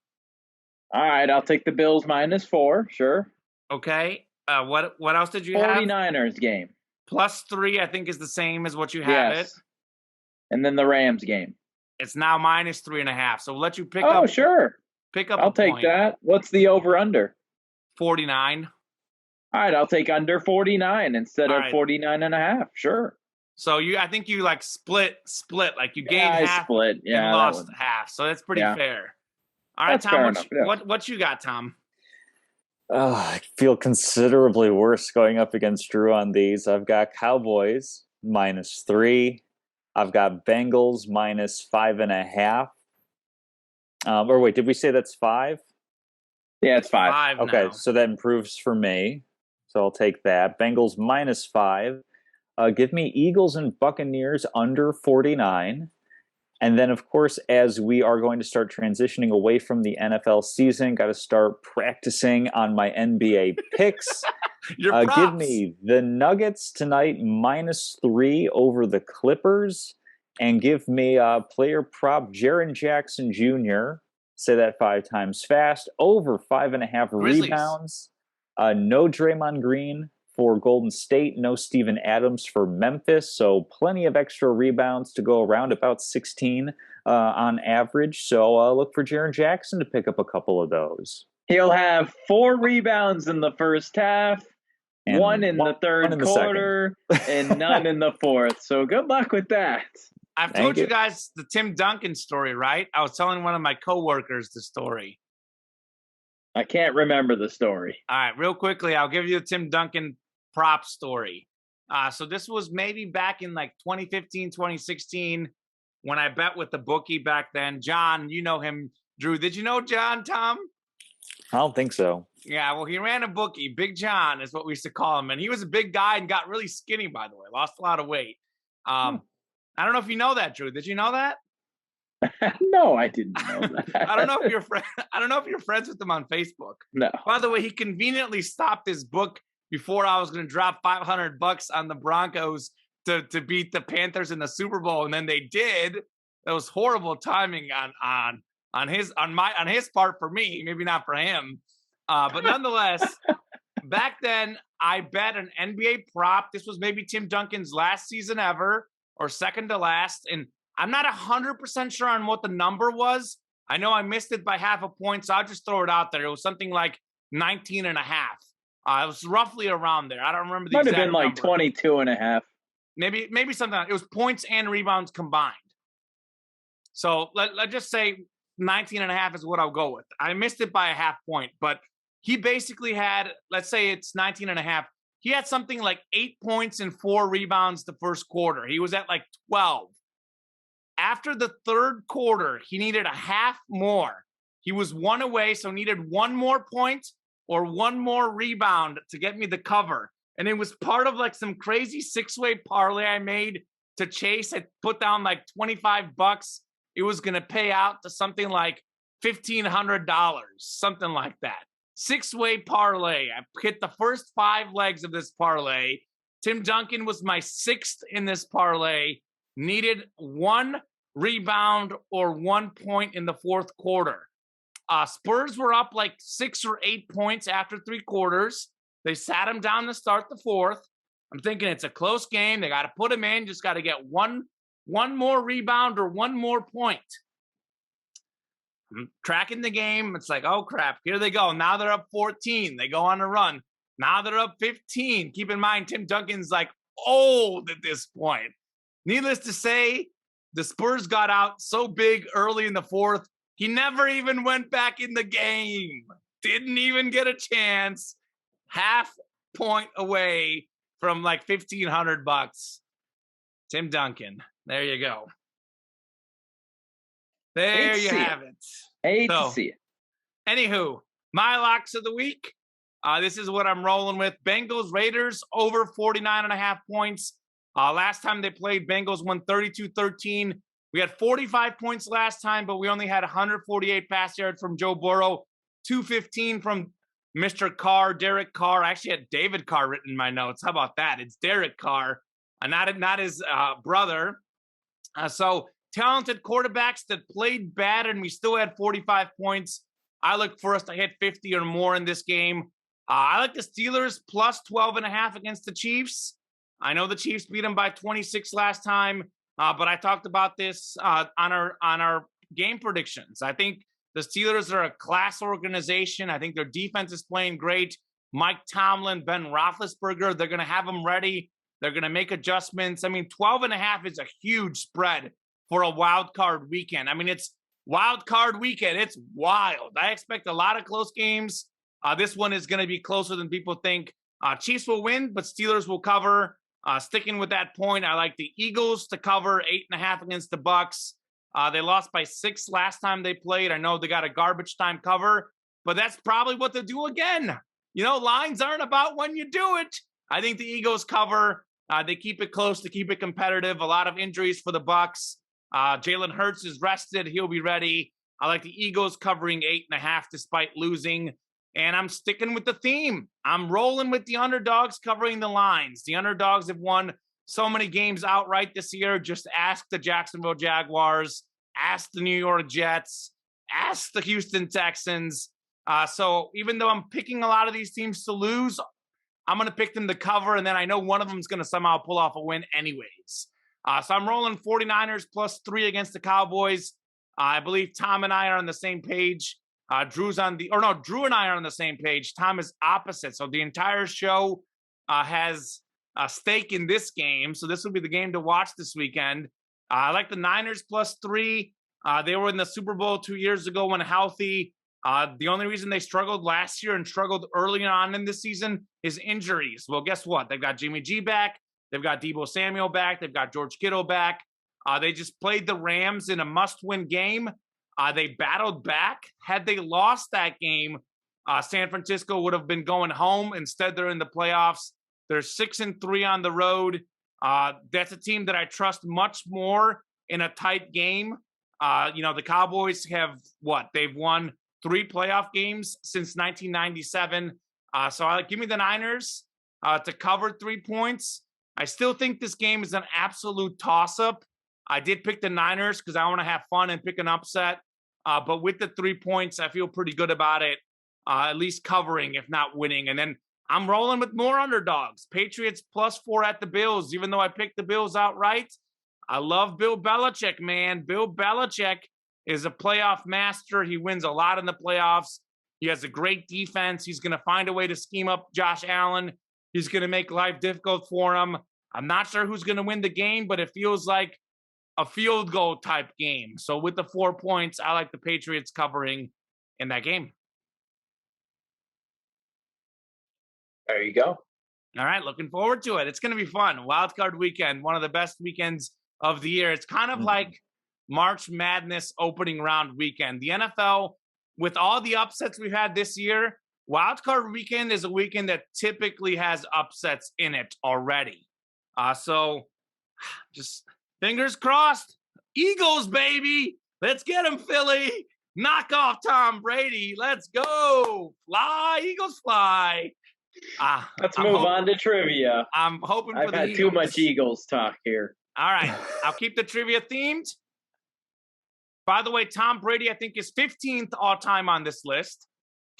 All right, I'll take the Bills minus 4, sure. Okay. What else did you 49ers game. +3, I think, is the same as what you have it. And then the Rams game. It's now -3.5. So we'll let you pick Oh, up. sure. Pick up. I'll take point. that. What's the over/under? 49. All right, I'll take under 49 instead of 49.5. Sure. So I think you like split, like you gained half, split. Yeah, and lost half. So that's pretty fair. All right, that's Tom, fair what you got, Tom? I feel considerably worse going up against Drew on these. I've got Cowboys -3. I've got Bengals -5.5. Or wait, did we say that's 5? Yeah, it's 5. Okay, now. So that improves for me. So I'll take that. Bengals -5. Give me Eagles and Buccaneers under 49. And then, of course, as we are going to start transitioning away from the NFL season, got to start practicing on my NBA picks. Give me the Nuggets tonight -3 over the Clippers. And give me player prop Jaren Jackson Jr., say that 5 times fast, over 5.5 rebounds. No Draymond Green for Golden State, no Steven Adams for Memphis, so plenty of extra rebounds to go around, about 16 on average. So look for Jaren Jackson to pick up a couple of those. He'll have 4 rebounds in the first half, and one in the third quarter, and none in the fourth. So good luck with that. I've told you guys the Tim Duncan story, right? I was telling one of my coworkers the story. I can't remember the story. All right, real quickly, I'll give you the Tim Duncan prop story. So this was maybe back in like 2015, 2016 when I bet with the bookie back then. John, you know him. Drew, did you know John, Tom? I don't think so. Yeah, well, he ran a bookie. Big John is what we used to call him. And he was a big guy and got really skinny, by the way. Lost a lot of weight. I don't know if you know that, Drew. Did you know that? No, I didn't know that. I don't know if you're friends with him on Facebook. No. By the way, he conveniently stopped his book before I was going to drop $500 on the Broncos to beat the Panthers in the Super Bowl, and then they did. That was horrible timing on his part for me, maybe not for him. But nonetheless, back then I bet an NBA prop. This was maybe Tim Duncan's last season ever, or second to last, and I'm not 100% sure on what the number was. I know I missed it by half a point, so I'll just throw it out there. It was something like 19.5. It was roughly around there. I don't remember the exact number. Might have been like 22.5. Maybe something like it was points and rebounds combined. So let's just say 19.5 is what I'll go with. I missed it by a half point, but he basically had, let's say it's 19.5. He had something like 8 points and 4 rebounds the first quarter. He was at like 12. After the third quarter, he needed a half more. He was 1 away, so needed 1 more point or 1 more rebound to get me the cover. And it was part of like some crazy 6-way parlay I made to chase. I put down like $25. It was going to pay out to something like $1,500, something like that. 6-way parlay. I hit the first 5 legs of this parlay. Tim Duncan was my 6th in this parlay. Needed 1 rebound or 1 point in the fourth quarter. Spurs were up like 6 or 8 points after 3 quarters. They sat him down to start the fourth. I'm thinking it's a close game. They got to put him in. Just got to get one more rebound or 1 more point. I'm tracking the game. It's like, oh, crap. Here they go. Now they're up 14. They go on a run. Now they're up 15. Keep in mind, Tim Duncan's like old at this point. Needless to say, the Spurs got out so big early in the fourth, he never even went back in the game. Didn't even get a chance. Half point away from like $1,500. Tim Duncan. There you go. There you have it. Hate to see it. Anywho, my locks of the week. This is what I'm rolling with. Bengals, Raiders, over 49.5 points. Last time they played, Bengals won 32-13. We had 45 points last time, but we only had 148 pass yards from Joe Burrow, 215 from Mr. Carr, Derek Carr. I actually had David Carr written in my notes. How about that? It's Derek Carr, not his brother. So talented quarterbacks that played bad, and we still had 45 points. I look for us to hit 50 or more in this game. I like the Steelers plus 12.5 against the Chiefs. I know the Chiefs beat them by 26 last time, but I talked about this on our game predictions. I think the Steelers are a class organization. I think their defense is playing great. Mike Tomlin, Ben Roethlisberger, they're going to have them ready. They're going to make adjustments. I mean, 12.5 is a huge spread for a wild card weekend. I mean, it's wild card weekend. It's wild. I expect a lot of close games. This one is going to be closer than people think. Chiefs will win, but Steelers will cover. Sticking with that point, I like the Eagles to cover 8.5 against the Bucks. They lost by 6 last time they played. I know they got a garbage time cover, but that's probably what they'll do again. You know, lines aren't about when you do it. I think the Eagles cover. They keep it close to keep it competitive. A lot of injuries for the Bucks. Jalen Hurts is rested. He'll be ready. I like the Eagles covering 8.5 despite losing. And I'm sticking with the theme. I'm rolling with the underdogs covering the lines. The underdogs have won so many games outright this year. Just ask the Jacksonville Jaguars, ask the New York Jets, ask the Houston Texans. So even though I'm picking a lot of these teams to lose, I'm going to pick them to cover, and then I know one of them is going to somehow pull off a win anyways. So I'm rolling 49ers +3 against the Cowboys. I believe Tom and I are on the same page. Drew and I are on the same page. Tom is opposite. So the entire show has a stake in this game. So this will be the game to watch this weekend. I like the Niners +3. They were in the Super Bowl 2 years ago when healthy. The only reason they struggled last year and struggled early on in this season is injuries. Well, guess what? They've got Jimmy G back. They've got Deebo Samuel back. They've got George Kittle back. They just played the Rams in a must-win game. They battled back. Had they lost that game, San Francisco would have been going home. Instead, they're in the playoffs. They're 6-3 on the road. That's a team that I trust much more in a tight game. The Cowboys have They've won 3 playoff games since 1997. So give me the Niners to cover 3 points. I still think this game is an absolute toss-up. I did pick the Niners because I want to have fun and pick an upset. But with the 3 points, I feel pretty good about it, at least covering, if not winning. And then I'm rolling with more underdogs. Patriots +4 at the Bills, even though I picked the Bills outright. I love Bill Belichick, man. Bill Belichick is a playoff master. He wins a lot in the playoffs. He has a great defense. He's going to find a way to scheme up Josh Allen. He's going to make life difficult for him. I'm not sure who's going to win the game, but it feels like a field goal type game. So with the 4 points, I like the Patriots covering in that game. There you go. All right, looking forward to it. It's going to be fun. Wild card weekend, one of the best weekends of the year. It's kind of like March Madness opening round weekend. The NFL, with all the upsets we've had this year, wild card weekend is a weekend that typically has upsets in it already. So just fingers crossed. Eagles, baby. Let's get them, Philly. Knock off Tom Brady. Let's go. Fly, Eagles, fly. Let's move on to trivia. I'm hoping for I've the had Eagles. too much Eagles talk here. All right. I'll keep the trivia themed. By the way, Tom Brady, I think, is 15th all-time on this list.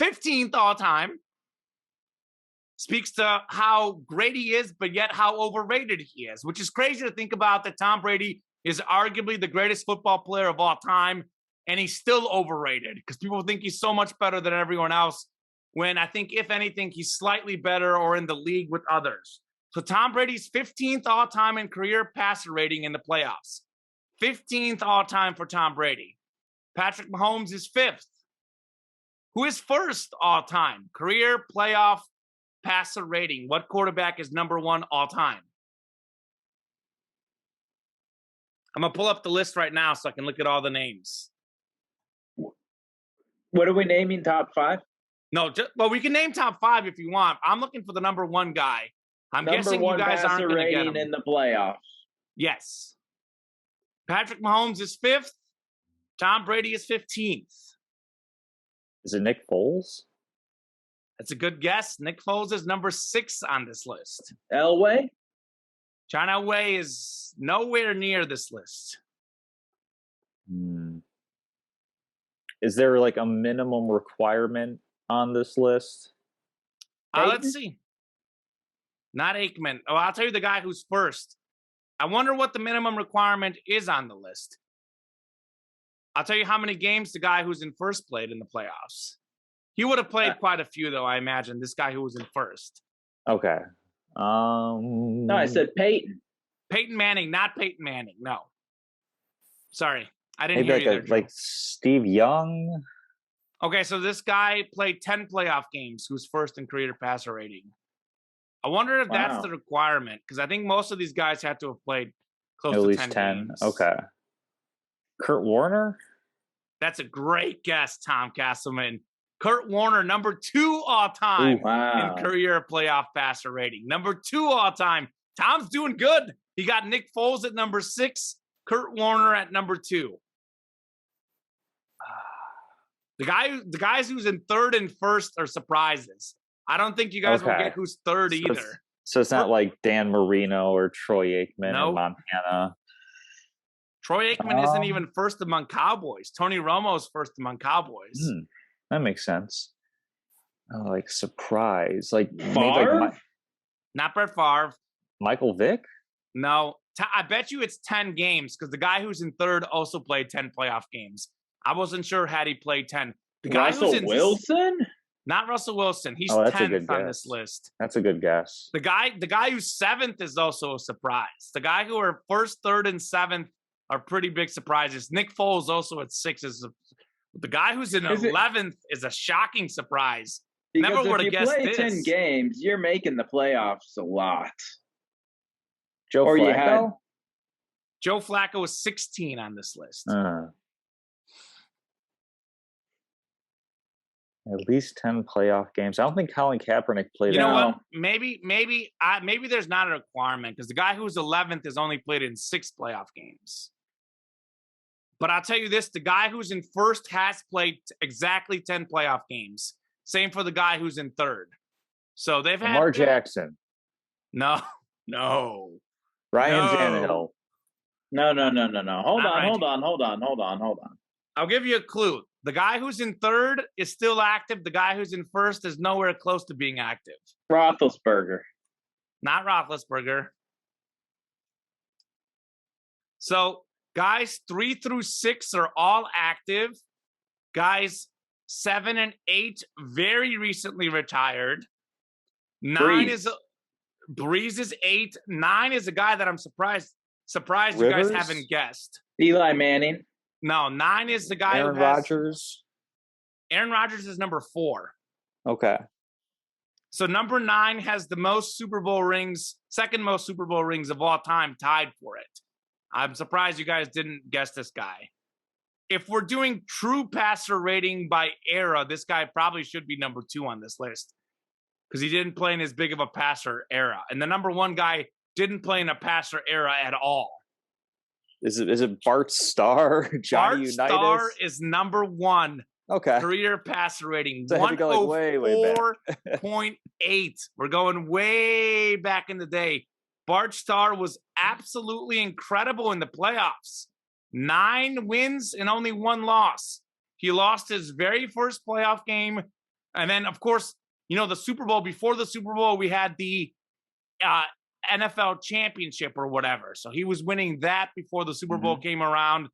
15th all-time. Speaks to how great he is, but yet how overrated he is, which is crazy to think about that Tom Brady is arguably the greatest football player of all time, and he's still overrated because people think he's so much better than everyone else, when I think, if anything, he's slightly better or in the league with others. So Tom Brady's 15th all-time in career passer rating in the playoffs. 15th all-time for Tom Brady. Patrick Mahomes is 5th. Who is first all-time? Career playoff passer rating. What quarterback is number 1 all-time? I'm going to pull up the list right now so I can look at all the names. What are we naming, top 5? No, we can name top 5 if you want. I'm looking for the number 1 guy. I'm guessing you guys aren't going to get him. In the playoffs. Yes. Patrick Mahomes is 5th. Tom Brady is 15th. Is it Nick Foles? That's a good guess. Nick Foles is number 6 on this list. Elway? John Elway is nowhere near this list. Is there like a minimum requirement on this list? Let's see. Not Aikman. Oh, I'll tell you the guy who's first. I wonder what the minimum requirement is on the list. I'll tell you how many games the guy who's in first played in the playoffs. He would have played quite a few, though, I imagine, this guy who was in first. Okay. No, I said Peyton. Peyton Manning, not Peyton Manning. No. Sorry. I didn't maybe hear you there, like Steve Young. Okay, so this guy played 10 playoff games, who's first in career passer rating. I wonder if that's the requirement, because I think most of these guys had to have played close at to least 10 games. Okay. Kurt Warner? That's a great guess, Tom Castleman. Kurt Warner, number 2 all-time in career playoff passer rating. Number 2 all-time. Tom's doing good. He got Nick Foles at number 6, Kurt Warner at number 2. The guys who's in third and first are surprises. I don't think you guys will get who's third either. So it's not like Dan Marino or Troy Aikman Nope. in Montana. Troy Aikman isn't even first among Cowboys. Tony Romo's first among Cowboys. That makes sense. Oh, like surprise. Like Favre? maybe Not Brett Favre. Michael Vick? No. I bet you it's 10 games because the guy who's in third also played 10 playoff games. I wasn't sure had he played 10. The guy Russell who's in Wilson? Not Russell Wilson. He's Oh, that's a 10th good on guess. this list. That's a good guess. The guy who's 7th is also a surprise. The guy who are first, third, and 7th are pretty big surprises. Nick Foles also at 6 is the guy who's in 11th is a shocking surprise. Because Never would have guessed if you play this. 10 games, you're making the playoffs a lot. Joe Or Flacco? you had- Joe Flacco is 16 on this list. At least 10 playoff games. I don't think Colin Kaepernick played. You know what? Maybe there's not a requirement because the guy who's 11th has only played in 6 playoff games. But I'll tell you this: the guy who's in first has played exactly 10 playoff games. Same for the guy who's in third. So they've had Lamar Jackson. No. Ryan No. Tannehill. No. Hold Not on. I'll give you a clue. The guy who's in third is still active. The guy who's in first is nowhere close to being active. Roethlisberger. Not Roethlisberger. So, guys 3 through 6 are all active. Guys 7 and 8 very recently retired. 9 is Breeze is 8. 9 is a guy that I'm surprised Rivers? you guys haven't guessed. Eli Manning. No, 9 is the guy Aaron who has Rodgers. Aaron Rodgers is number 4. Okay. So number 9 has the most Super Bowl rings, second most Super Bowl rings of all time, tied for it. I'm surprised you guys didn't guess this guy. If we're doing true passer rating by era, this guy probably should be number 2 on this list because he didn't play in as big of a passer era. And the number 1 guy didn't play in a passer era at all. Is it Bart Starr? Johnny Unitas? Bart Starr is number 1. Okay. Career passer rating, So I had to go, like, way back. 104.8. We're going way back in the day. Bart Starr was absolutely incredible in the playoffs. 9 wins and only 1 loss. He lost his very first playoff game. And then, of course, the Super Bowl, before the Super Bowl, we had the NFL championship or whatever. So he was winning that before the Super Bowl came around.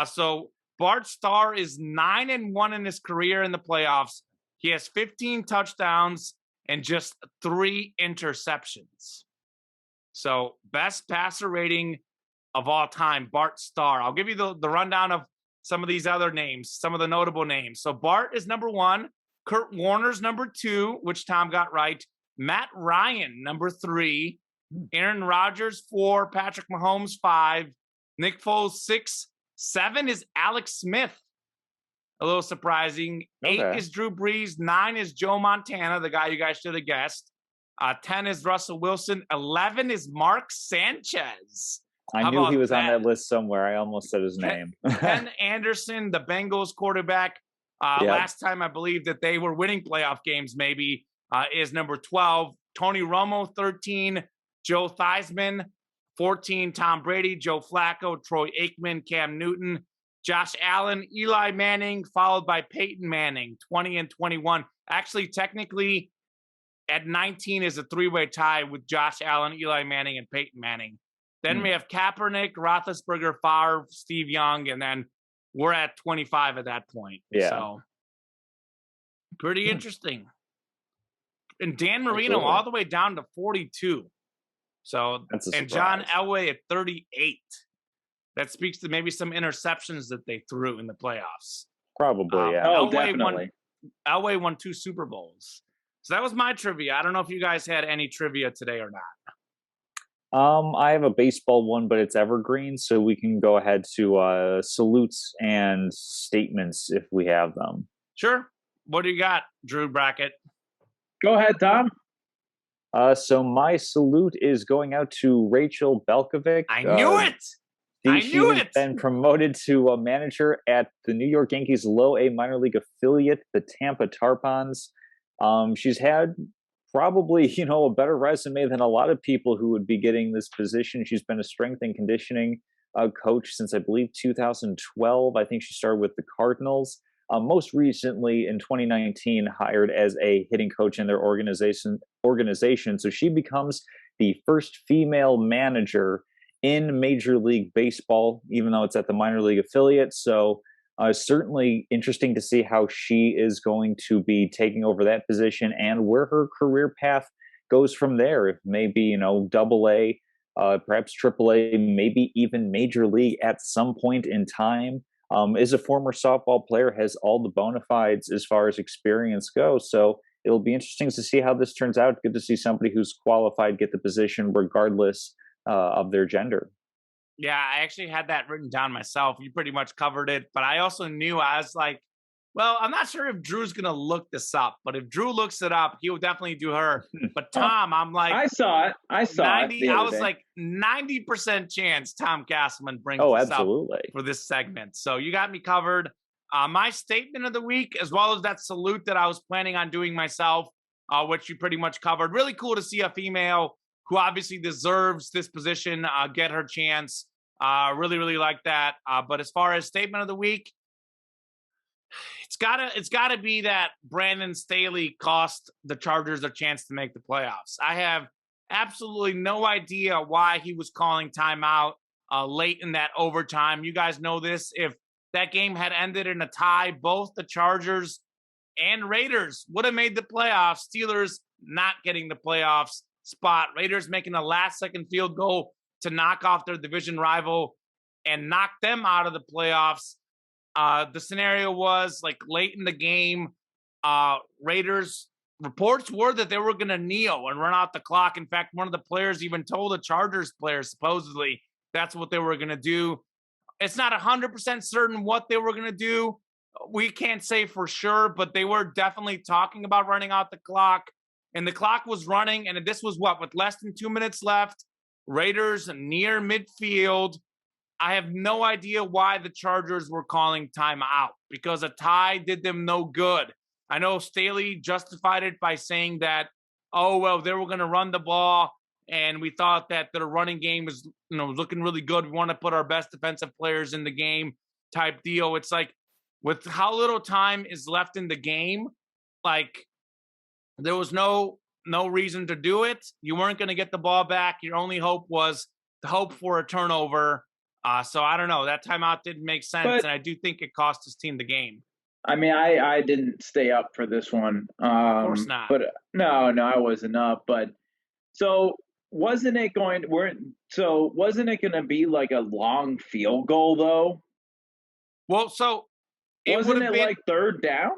So Bart Starr is 9-1 in his career in the playoffs. He has 15 touchdowns and just 3 interceptions. So best passer rating of all time, Bart Starr. I'll give you the rundown of some of these other names, some of the notable names. So Bart is number 1. Kurt Warner's number 2, which Tom got right. Matt Ryan, number 3. Aaron Rodgers, 4. Patrick Mahomes, 5. Nick Foles, 6. 7 is Alex Smith. A little surprising. 8 is Drew Brees. 9 is Joe Montana, the guy you guys should have guessed. 10 is Russell Wilson. 11 is Mark Sanchez. I knew he was on that list somewhere. I almost said his name. Ken Anderson, the Bengals quarterback. Last time I believe that they were winning playoff games, maybe, is number 12. Tony Romo, 13. Joe Theismann, 14. Tom Brady, Joe Flacco, Troy Aikman, Cam Newton, Josh Allen, Eli Manning, followed by Peyton Manning, 20 and 21. Actually, technically, at 19 is a three-way tie with Josh Allen, Eli Manning, and Peyton Manning. Then we have Kaepernick, Roethlisberger, Favre, Steve Young, and then we're at 25 at that point. Yeah. So pretty interesting. And Dan Marino Absolutely. all the way down to 42. So, That's a and John surprise. Elway at 38. That speaks to maybe some interceptions that they threw in the playoffs. Probably, yeah. Oh, Elway definitely. Elway won 2 Super Bowls. So that was my trivia. I don't know if you guys had any trivia today or not. I have a baseball one, but it's evergreen, so we can go ahead to salutes and statements if we have them. Sure. What do you got, Drew Brackett? Go ahead, Tom. So my salute is going out to Rachel Belkovic. I knew it. I She knew has it. been promoted to a manager at the New York Yankees low A minor league affiliate, the Tampa Tarpons. She's had probably, a better resume than a lot of people who would be getting this position. She's been a strength and conditioning coach since, I believe, 2012. I think she started with the Cardinals. Most recently, in 2019, hired as a hitting coach in their organization. So she becomes the first female manager in Major League Baseball, even though it's at the minor league affiliate. So certainly interesting to see how she is going to be taking over that position and where her career path goes from there. If maybe, double A, perhaps triple A, maybe even Major League at some point in time. Is a former softball player, has all the bona fides as far as experience goes. So it'll be interesting to see how this turns out. Good to see somebody who's qualified get the position regardless of their gender. Yeah, I actually had that written down myself. You pretty much covered it, but I also knew, I was like, well, I'm not sure if Drew's going to look this up, but if Drew looks it up, he'll definitely do her. But Tom, I'm like, I saw it. I was like 90% chance Tom Castleman brings Oh, this up absolutely. for this segment. So you got me covered. My statement of the week, as well as that salute that I was planning on doing myself, which you pretty much covered. Really cool to see a female who obviously deserves this position get her chance. Really, really like that. But as far as statement of the week, it's gotta be that Brandon Staley cost the Chargers a chance to make the playoffs. I have absolutely no idea why he was calling timeout late in that overtime. You guys know this. If that game had ended in a tie, both the Chargers and Raiders would have made the playoffs. Steelers not getting the playoffs spot. Raiders making a last-second field goal to knock off their division rival and knock them out of the playoffs. The scenario was like late in the game, Raiders reports were that they were going to kneel and run out the clock. In fact, one of the players even told the Chargers players supposedly that's what they were going to do. It's not 100% certain what they were going to do. We can't say for sure, but they were definitely talking about running out the clock. And the clock was running, and this was with less than 2 minutes left. Raiders near midfield. I have no idea why the Chargers were calling timeout because a tie did them no good. I know Staley justified it by saying that, oh, well, they were going to run the ball, and we thought that their running game was, looking really good. We want to put our best defensive players in the game type deal. It's like with how little time is left in the game, like there was no reason to do it. You weren't going to get the ball back. Your only hope was the hope for a turnover. So I don't know. That timeout didn't make sense, and I do think it cost his team the game. I mean, I didn't stay up for this one. Of course not. But no, I wasn't up. But so wasn't it going to be like a long field goal though? Well, so wasn't it like third down?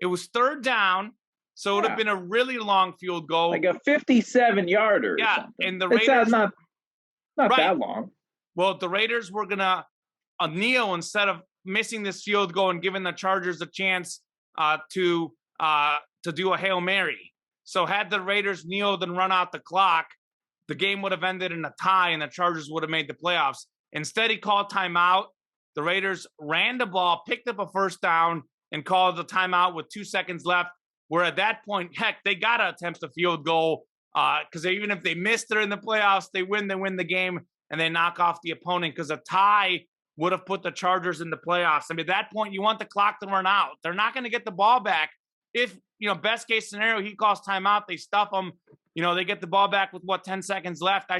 It was third down. So it would have been a really long field goal. Like a 57-yarder or something. And the Raiders... It's not that long. Well, the Raiders were going to kneel instead of missing this field goal and giving the Chargers a chance to do a Hail Mary. So had the Raiders kneeled and run out the clock, the game would have ended in a tie and the Chargers would have made the playoffs. Instead, he called timeout. The Raiders ran the ball, picked up a first down, and called the timeout with 2 seconds left. Where at that point, heck, they got to attempt a field goal because even if they missed, they're in the playoffs. They win the game, and they knock off the opponent because a tie would have put the Chargers in the playoffs. I mean, at that point, you want the clock to run out. They're not going to get the ball back. If best case scenario, he calls timeout. They stuff him. They get the ball back with 10 seconds left.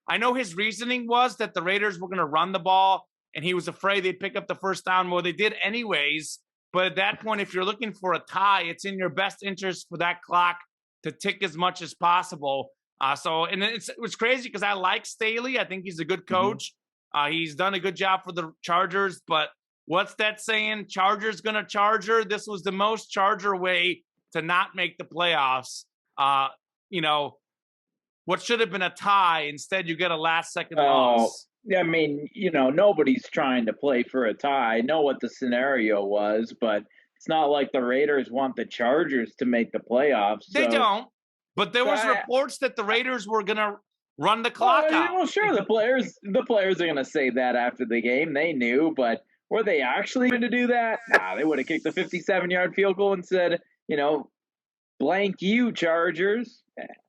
I know his reasoning was that the Raiders were going to run the ball and he was afraid they'd pick up the first down. Well, they did anyways. But at that point, if you're looking for a tie, it's in your best interest for that clock to tick as much as possible. And it was crazy because I like Staley. I think he's a good coach. He's done a good job for the Chargers. But what's that saying? Chargers gonna Charger. This was the most Charger way to not make the playoffs. What should have been a tie, instead you get a last-second loss. I mean, nobody's trying to play for a tie. I know what the scenario was, but it's not like the Raiders want the Chargers to make the playoffs. They don't. But there was reports that the Raiders were going to run the clock out. Well, sure, the players are going to say that after the game. They knew, but were they actually going to do that? Nah, they would have kicked the 57-yard field goal and said, blank you, Chargers.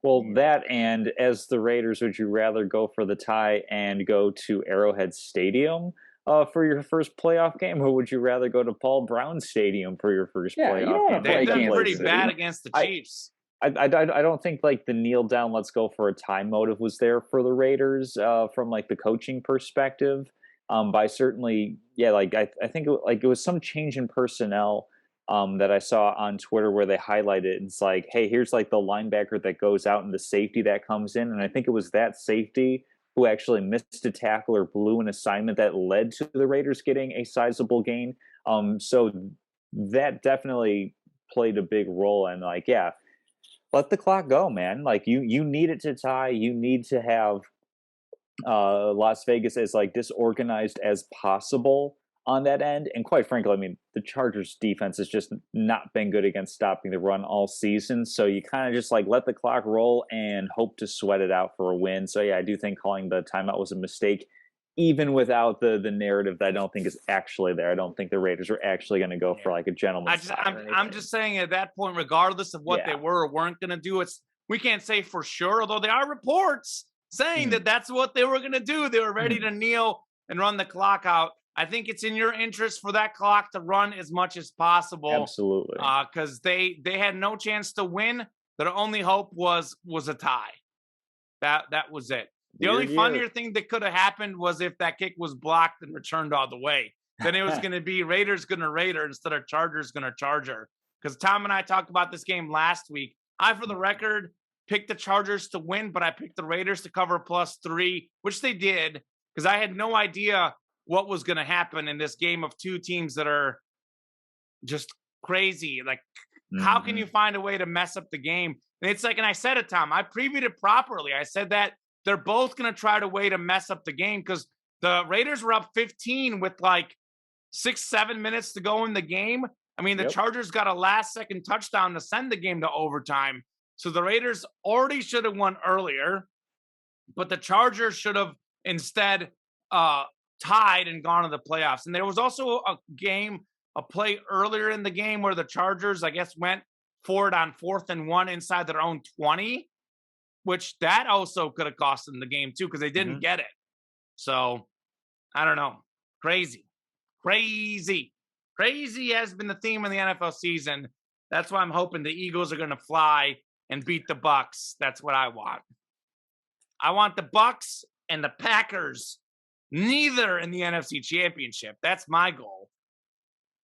Well, that, and as the Raiders, would you rather go for the tie and go to Arrowhead Stadium for your first playoff game, or would you rather go to Paul Brown Stadium for your first playoff game? They've done pretty bad against the Chiefs. I don't think like the kneel down, let's go for a tie motive was there for the Raiders from like the coaching perspective. But I certainly, I think it was some change in personnel that I saw on Twitter where they highlighted it's like, hey, here's like the linebacker that goes out and the safety that comes in. And I think it was that safety who actually missed a tackle or blew an assignment that led to the Raiders getting a sizable gain. So that definitely played a big role. And let the clock go, man. Like you need it to tie. You need to have Las Vegas as like disorganized as possible on that end. And quite frankly, I mean, the Chargers defense has just not been good against stopping the run all season. So you kind of just like let the clock roll and hope to sweat it out for a win. So yeah, I do think calling the timeout was a mistake, even without the narrative that I don't think is actually there. I don't think the Raiders are actually going to go for like a gentleman's tie. I'm just saying at that point, regardless of what they were or weren't going to do, we can't say for sure, although there are reports saying that that's what they were going to do. They were ready to kneel and run the clock out. I think it's in your interest for that clock to run as much as possible. Absolutely. Because they had no chance to win. Their only hope was a tie. That was it. The only funnier thing that could have happened was if that kick was blocked and returned all the way. Then it was going to be Raiders going to Raider instead of Chargers going to Charger. Because Tom and I talked about this game last week. I, for the record, picked the Chargers to win, but I picked the Raiders to cover +3, which they did, because I had no idea what was going to happen in this game of two teams that are just crazy. Like, how can you find a way to mess up the game? And it's like, and I said it, Tom, I previewed it properly. I said that they're both going to try to way to mess up the game because the Raiders were up 15 with like 6-7 minutes to go in the game. I mean, the Chargers got a last-second touchdown to send the game to overtime. So the Raiders already should have won earlier, but the Chargers should have instead tied and gone to the playoffs. And there was also a play earlier in the game where the Chargers, I guess, went for it on 4th and 1 inside their own 20, which that also could have cost them the game too because they didn't get it. So I don't know. Crazy has been the theme of the NFL season. That's why I'm hoping the Eagles are going to fly and beat the Bucs. That's what I want. I want the Bucs and the Packers neither in the NFC Championship. That's my goal.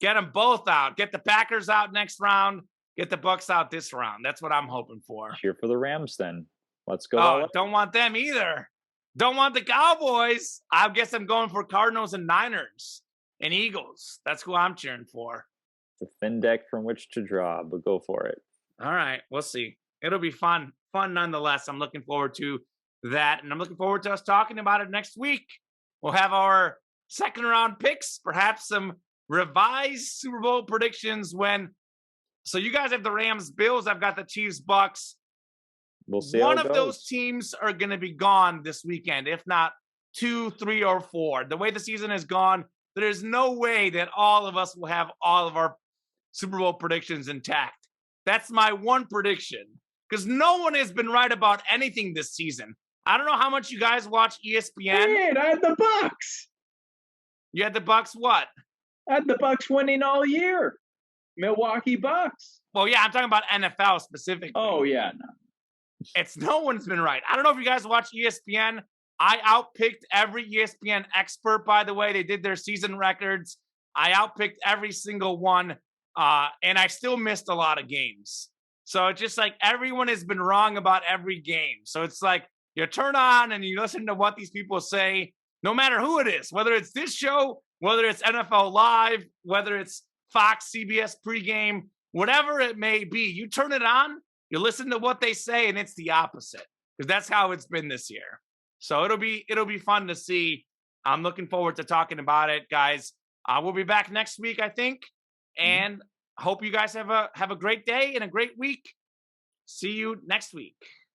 Get them both out. Get the Packers out next round. Get the Bucs out this round. That's what I'm hoping for. Cheer for the Rams then. Let's go. Oh, don't want them either. Don't want the Cowboys. I guess I'm going for Cardinals and Niners and Eagles. That's who I'm cheering for. It's a thin deck from which to draw, but go for it. All right. We'll see. It'll be fun. Fun nonetheless. I'm looking forward to that. And I'm looking forward to us talking about it next week. We'll have our second round picks, perhaps some revised Super Bowl predictions so you guys have the Rams, Bills. I've got the Chiefs, Bucks. We'll see. One of those teams are going to be gone this weekend, if not 2, 3, or 4. The way the season is gone, there's no way that all of us will have all of our Super Bowl predictions intact. That's my one prediction because no one has been right about anything this season. I don't know how much you guys watch ESPN. Hey, I had the Bucks. You had the Bucks what? I had the Bucks winning all year. Milwaukee Bucks. Well, yeah, I'm talking about NFL specifically. Oh yeah, no. It's no one's been right. I don't know if you guys watch ESPN. I outpicked every ESPN expert, by the way. They did their season records. I outpicked every single one, and I still missed a lot of games. So it's just like everyone has been wrong about every game. So it's like you turn on and you listen to what these people say, no matter who it is, whether it's this show, whether it's NFL Live, whether it's Fox, CBS pregame, whatever it may be. You turn it on, you listen to what they say, and it's the opposite, because that's how it's been this year. So it'll be fun to see. I'm looking forward to talking about it, guys. We'll be back next week, I think, and hope you guys have a great day and a great week. See you next week.